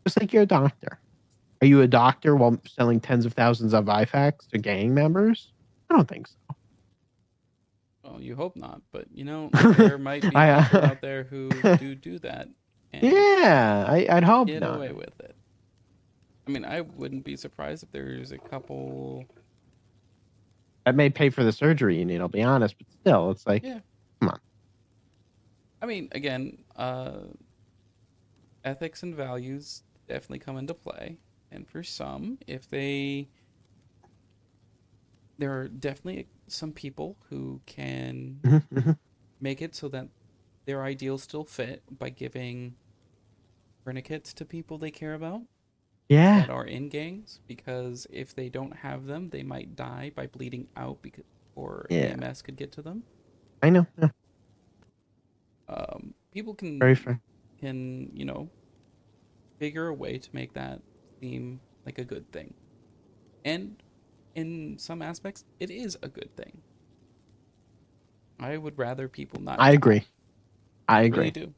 Just like you're a doctor. Are you a doctor while selling tens of thousands of IFACs to gang members? I don't think so. Well, you hope not, but there might be I people out there who do that and yeah, I'd hope get not. away with it. I mean, I wouldn't be surprised if there's a couple. That may pay for the surgery you need. I'll be honest, but still, it's like, Yeah. come on. I mean, again, ethics and values definitely come into play. And for some, if they. There are definitely some people who can Mhm, mhm. make it so that their ideals still fit by giving tourniquets to people they care about Yeah, that are in gangs because if they don't have them, they might die by bleeding out because or yeah. EMS could get to them. I know. Yeah, People very can fair. figure a way to make that seem like a good thing, and in some aspects, it is a good thing. I would rather people not I agree. die. I I really agree. do.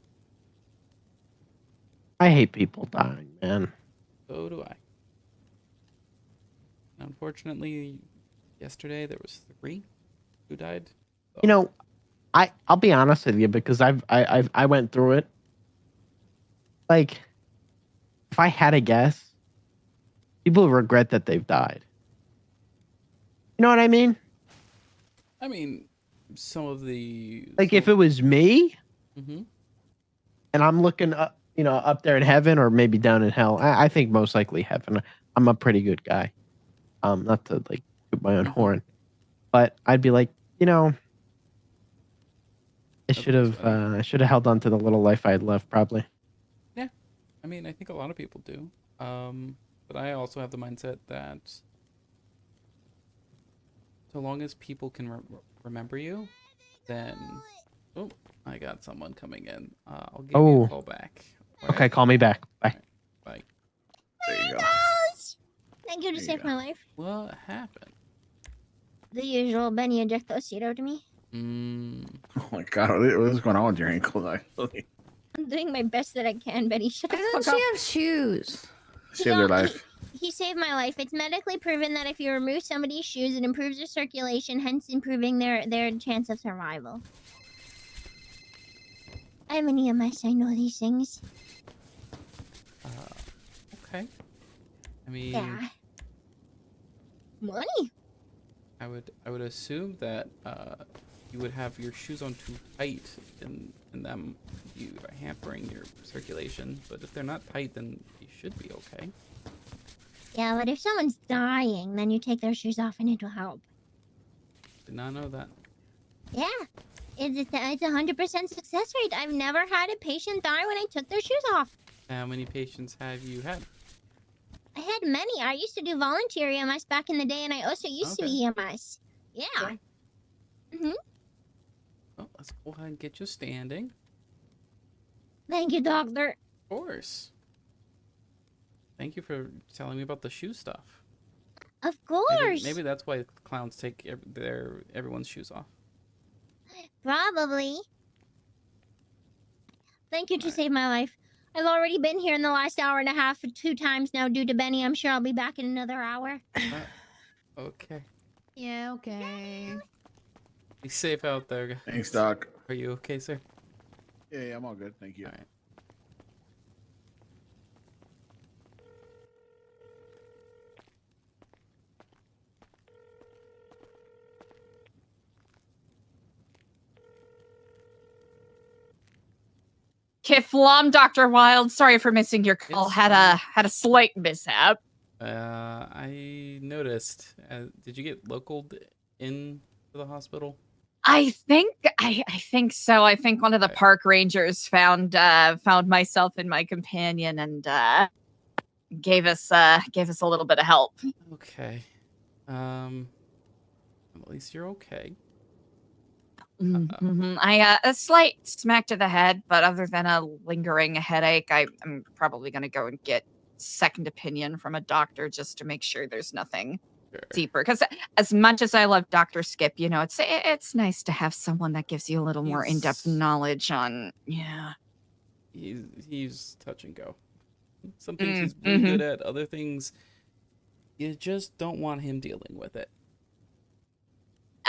I hate people dying, man. So do I. Unfortunately, yesterday there was three who died. You So know, I'll be honest with you because I went through it. Like, if I had a guess, people regret that they've died. You know what I mean? I mean, some of the Like if it was me mm-hmm. and I'm looking up, up there in heaven or maybe down in hell. I think most likely heaven. I'm a pretty good guy. Not to like toot my own Mm-hmm. horn, but I'd be like, Nobody's funny. I should have held on to the little life I had left, probably. Yeah, I mean, I think a lot of people do. But I also have the mindset that so long as people can remember you, then oh, I got someone coming in. I'll give you a Oh, call back. All right. okay. Call me back. All Bye. right. Bye. There you go. Thank you to There you save go. my life. What happened? The usual Benny inject Osito to me. Oh my god, what is going on with your ankles? Actually, I'm doing my best that I can, Benny. Shut the Why doesn't fuck up. she have shoes? save their life. He saved my life. It's medically proven that if you remove somebody's shoes, it improves their circulation, hence improving their chance of survival. I'm an EMS. I know these things. Okay. I mean, Yeah. Money. I would assume that you would have your shoes on too tight, and them you are hampering your circulation. But if they're not tight, then you should be okay. Yeah, but if someone's dying, then you take their shoes off and it will help. Did not know that. Yeah. It's a 100% success rate. I've never had a patient die when I took their shoes off. How many patients have you had? I had many. I used to do volunteer EMS back in the day, and I also used to be EMS. Yeah. Okay. Mhm. Well, let's go ahead and get you standing. Thank you, doctor. Of course. Thank you for telling me about the shoe stuff. Of course. Maybe that's why clowns take everyone's shoes off. Probably. Thank you to Alright. save my life. I've already been here in the last hour and a half 2 times now due to Benny. I'm sure I'll be back in another hour. Okay. Yeah, okay. Be safe out there, guys. Thanks, Doc. Are you okay, sir? Yeah, I'm all good. Thank you. All right. Kiflam, Dr. Wyld. Sorry for missing your call. It's Had a slight mishap. I noticed. Did you get localed in to the hospital? I think so. I think one of the Okay. park rangers found myself and my companion and gave us a little bit of help. Okay. At least you're okay. A slight smack to the head, but other than a lingering headache, I'm probably gonna go and get second opinion from a doctor just to make sure there's nothing Sure. deeper. Because as much as I love Dr. Skip, it's nice to have someone that gives you a little more in-depth He's- knowledge on. Yeah. He's touch and go. Some things he's really good at. Other things, you just don't want him dealing with it.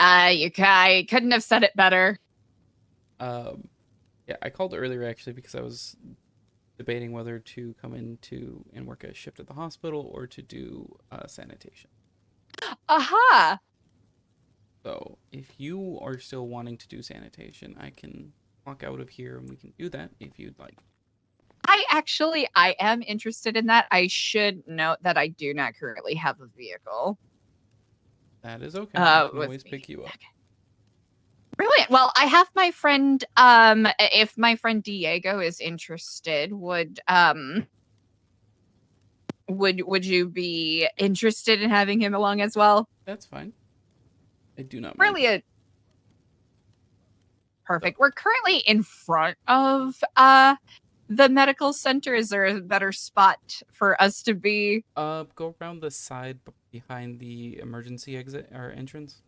I couldn't have said it better. Yeah, I called earlier actually because I was debating whether to come into and work a shift at the hospital or to do sanitation. Aha! So if you are still wanting to do sanitation, I can walk out of here and we can do that if you'd like. I am interested in that. I should note that I do not currently have a vehicle. That is okay. I can with always me. pick you up. Okay. Brilliant. Well, I have my friend. If my friend Diego is interested, would you be interested in having him along as well? That's fine. I do not mind. Brilliant. Perfect. We're currently in front of the medical center. Is there a better spot for us to be? Go around the side behind the emergency exit or entrance.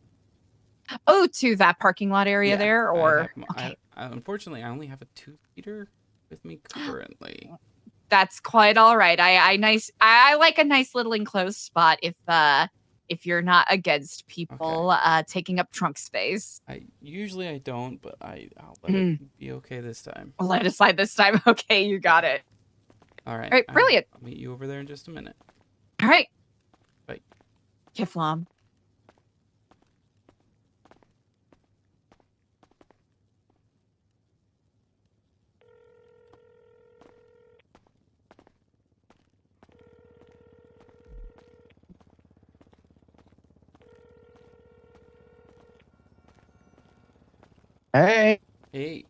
Oh, to that parking lot area Yeah, there, or okay. Unfortunately, I only have a 2-seater with me currently. That's quite all right. I like a nice little enclosed spot if you're not against people taking up trunk space. Usually I don't, but I'll let it be okay this time. I'll let it slide this time. Okay, you got it. All right. All right, brilliant. I'll meet you over there in just a minute. All right. Bye. Kiflam. Hey, Hey,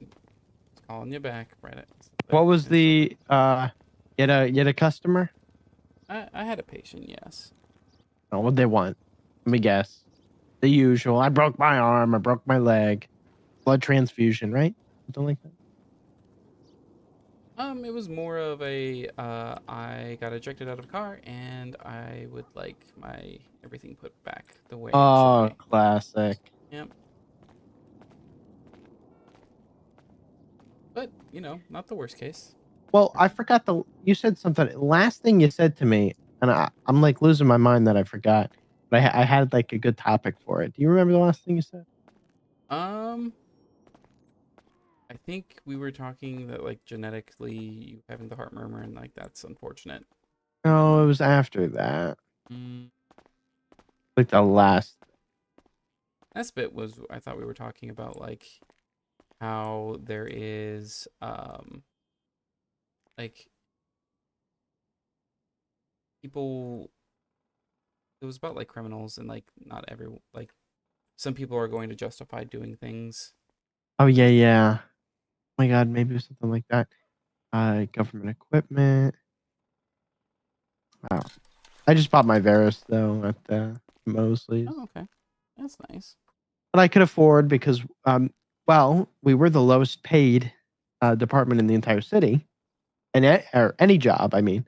calling you back, Reddit. what was the yet a customer? I had a patient, yes. Oh, what they want? Let me guess. The usual. I broke my arm. I broke my leg. Blood transfusion, right? Something like that. It was more of a I got ejected out of a car and I would like my everything put back the way it should Oh, be. classic. Yep. But, you know, not the worst case. Well, I forgot you said something. Last thing you said to me, and I'm like losing my mind that I forgot. But I had like a good topic for it. Do you remember the last thing you said? Um, I think we were talking that like genetically you having the heart murmur and like that's unfortunate. No, it was after that. Mm, Like the last. last bit was I thought we were talking about like how there is like people, it was about like criminals and like not every like some people are going to justify doing things. Oh yeah, yeah. Oh my God, maybe it was something like that. Government equipment. Wow. I just bought my Varus though at Mosley's. Oh, okay. That's nice. But I could afford because well, we were the lowest paid department in the entire city, and or any job. I mean,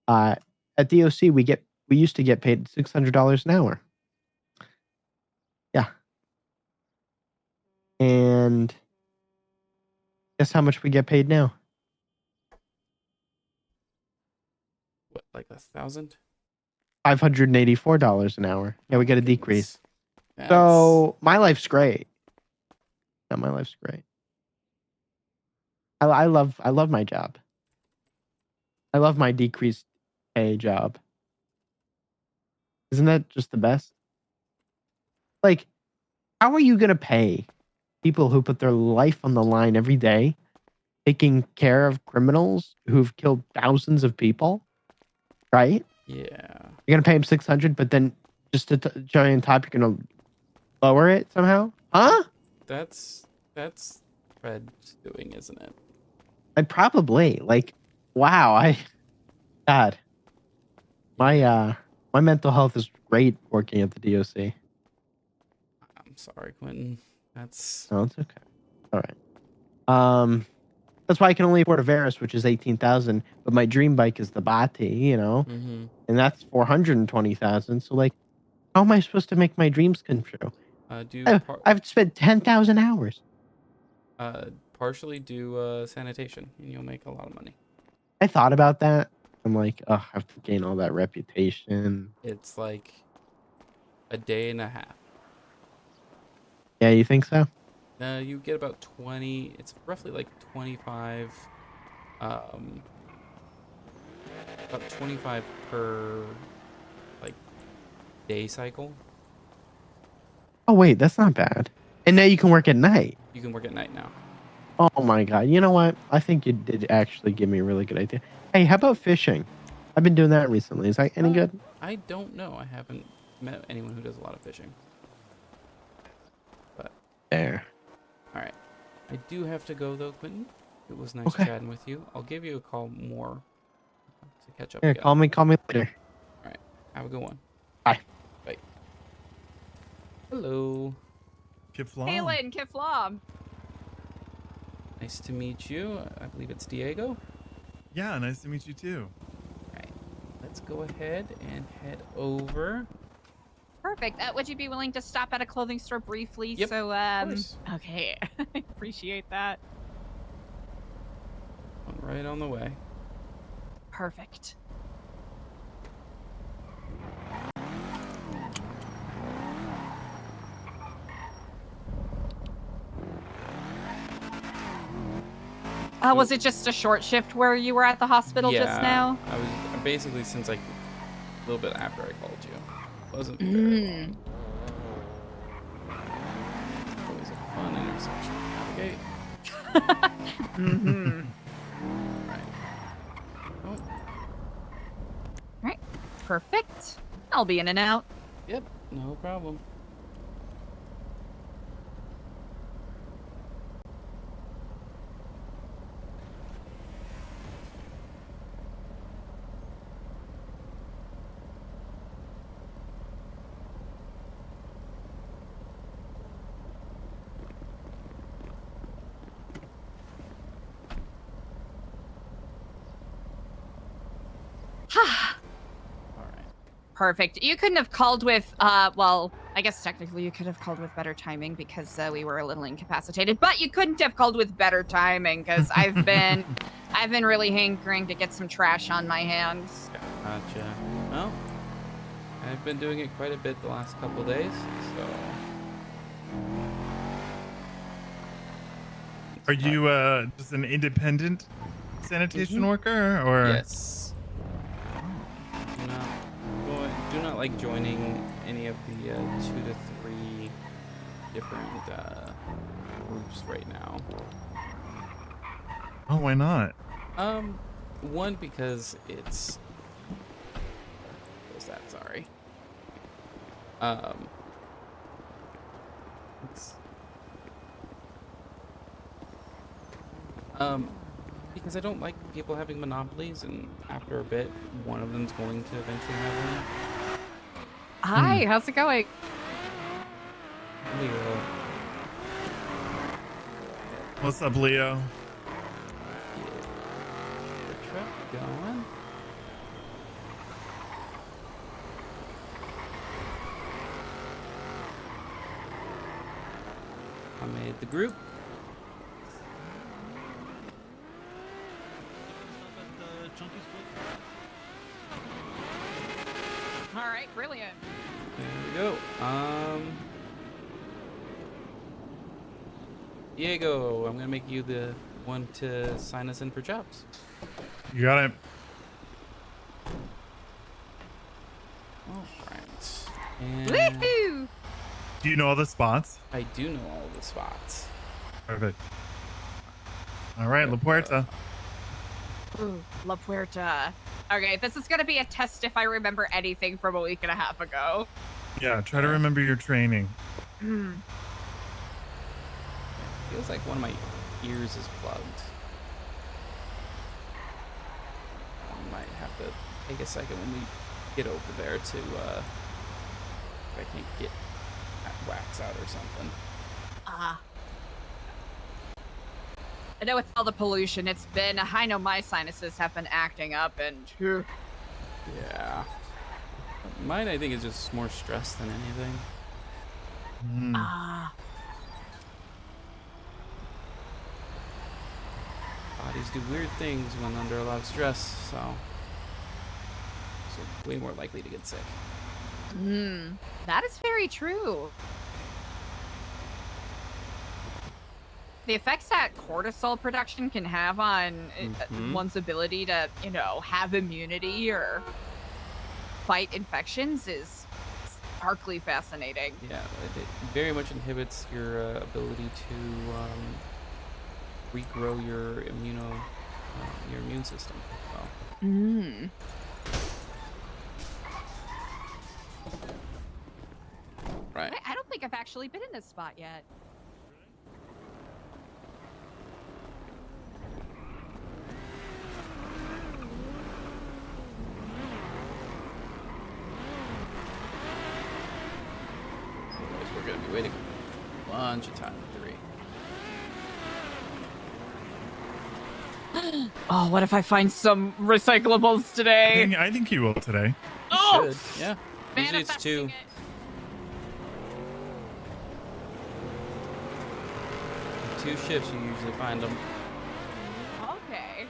at DOC we used to get paid $600 an hour. Yeah, and guess how much we get paid now? What, like 1,000? $584 an hour. Yeah, Oh we my got a goodness. decrease. That's So my life's great. Yeah, my life's great. I love my job. I love my decreased pay job. Isn't that just the best? Like, how are you gonna pay people who put their life on the line every day, taking care of criminals who've killed thousands of people? Right? yeah. You're gonna pay them 600, but then just to join on top, you're gonna lower it somehow? Huh? That's Fred's doing, isn't it? I'd probably like. Wow. God. My mental health is great working at the DOC. I'm sorry, Quentin. That's No, it's okay. All right. That's why I can only afford a Varus, which is 18,000. But my dream bike is the Bati, mm-hmm. and that's 420,000. So like, how am I supposed to make my dreams come true? I've spent 10,000 hours. Partially do sanitation, and you'll make a lot of money. I thought about that. I'm like, oh, I have to gain all that reputation. It's like a day and a half. Yeah, you think so? You get about 20. It's roughly like 25. About 25 per like day cycle. Oh wait, that's not bad. And now you can work at night. You can work at night now. Oh my God. You know what? I think you did actually give me a really good idea. Hey, how about fishing? I've been doing that recently. Is that any good? I don't know. I haven't met anyone who does a lot of fishing. But There. all right, I do have to go though, Quentin. It was nice Okay. chatting with you. I'll give you a call more to catch up. Here, again. call me later. All right. Have a good one. Bye. Bye. Hello. Kiflam. Halen, Kiflam. Nice to meet you. I believe it's Diego. Yeah, nice to meet you too. All right. Let's go ahead and head over. Perfect. Would you be willing to stop at a clothing store briefly? Yep, So, of course. okay. I appreciate that. Right on the way. Perfect. Was it just a short shift where you were at the hospital just now? I was basically since like a little bit after I called you. Wasn't very long. Always a fun intersection to navigate. Mm-hmm. Right. Right. Perfect. I'll be in and out. Yep. No problem. Perfect. You couldn't have called with, well, I guess technically you could have called with better timing because we were a little incapacitated, but you couldn't have called with better timing because I've been really hankering to get some trash on my hands. Gotcha. Well, I've been doing it quite a bit the last couple days, so. Are you just an independent sanitation worker, or? Yes. Do not like joining any of the 2 to 3 different groups right now. Oh, why not? One, because it's what's that? Sorry. It's because I don't like people having monopolies, and after a bit, one of them's going to eventually have one. Hi, how's it going? Leo. What's up, Leo? The truck going. I made the group. All right, brilliant. There we go. Diego, I'm gonna make you the one to sign us in for jobs. You got it. All right. And Woohoo! Do you know all the spots? I do know all the spots. Perfect. All right, La Puerta. Ooh, La Puerta. Okay, this is gonna be a test if I remember anything from a week and a half ago. Yeah, try to remember your training. Feels like one of my ears is plugged. I might have to take a second when we get over there to if I can't get that wax out or something. I know with all the pollution, it's been, I know my sinuses have been acting up and phew. Yeah. Mine, I think, is just more stress than anything. Bodies do weird things when under a lot of stress, so way more likely to get sick. That is very true. The effects that cortisol production can have on one's ability to, you know, have immunity or fight infections is starkly fascinating. Yeah, it very much inhibits your ability to regrow your immune system. So. Right. I don't think I've actually been in this spot yet. Otherwise, we're gonna be waiting a bunch of time for 3. Oh, what if I find some recyclables today? I think you will today. You should, yeah. Usually it's 2. Manifesting it. 2 shifts, you usually find them. Okay.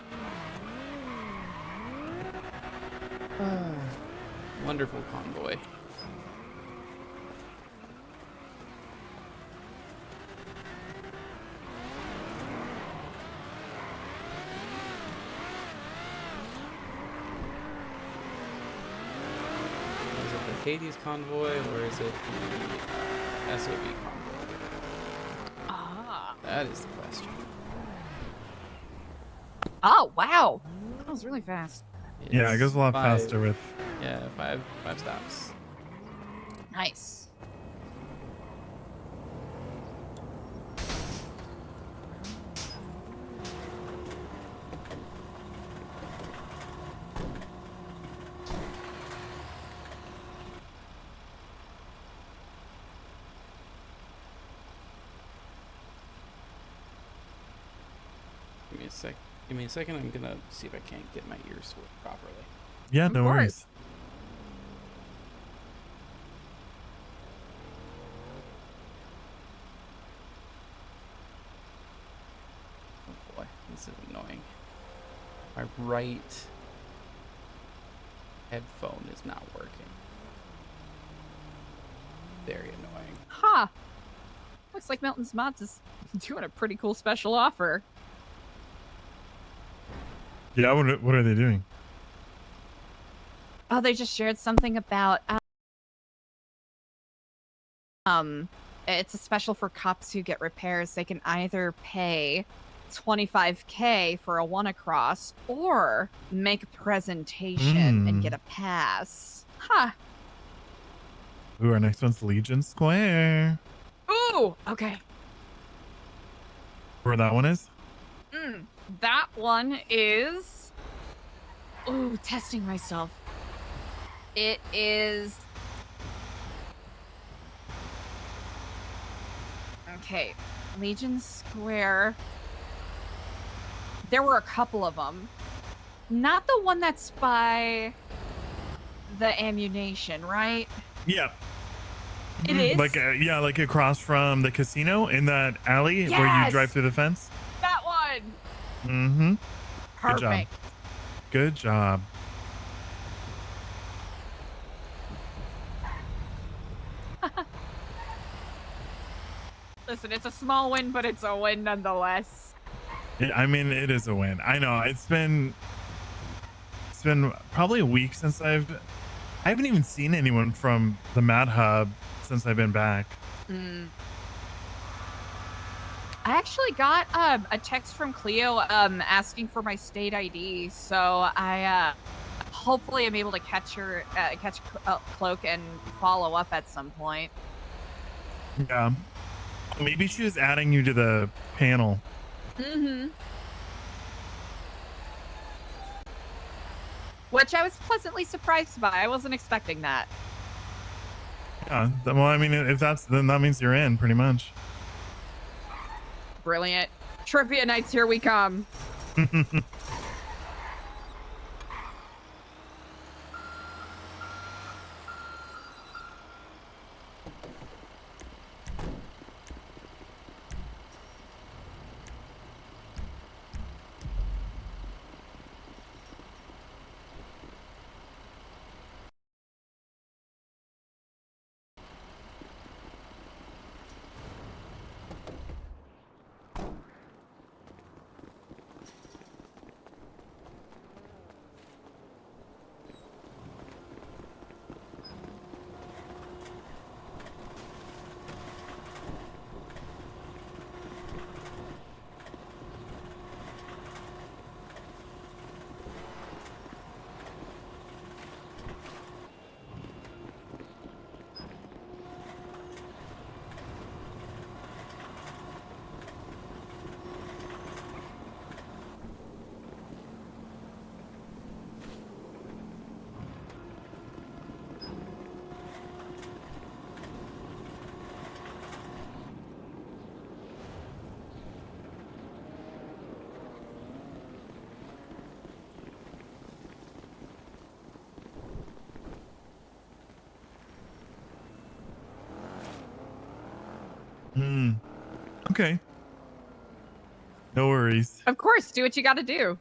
Wonderful convoy. Is it the Hades convoy or is it the SOB convoy? That is the question. Oh, wow. That was really fast. Yeah, it goes a lot 5 faster with. Yeah, 5 stops. Nice. Give me a second. I'm gonna see if I can't get my ears to work properly. Yeah, no course. worries. Oh boy, this is annoying. My right headphone is not working. Very annoying. Huh. Looks like Milton's Mods is doing a pretty cool special offer. Yeah, what are they doing? Oh, they just shared something about it's a special for cops who get repairs. They can either pay $25K for a one across or make a presentation and get a pass. Huh. Ooh, our next one's Legion Square. Ooh, okay. Where that one is? That one is ooh, testing myself. It is okay. Legion Square. There were a couple of them. Not the one that's by the ammunition, right? Yeah. It is? Like yeah, like across from the casino in that alley where you Yes! drive through the fence. That one. Mm-hmm. Good job. Perfect. Good job. Listen, it's a small win, but it's a win nonetheless. I mean, it is a win. I know. It's been probably a week since I haven't even seen anyone from the Mad Hub since I've been back. I actually got a text from Cleo asking for my state ID, so I hopefully am able to catch Cloak and follow up at some point. Yeah. Maybe she was adding you to the panel. Which I was pleasantly surprised by. I wasn't expecting that. Yeah. Well, I mean, if then that means you're in pretty much. Brilliant. Trivia nights, here we come. Okay. No worries. Of course, do what you gotta do.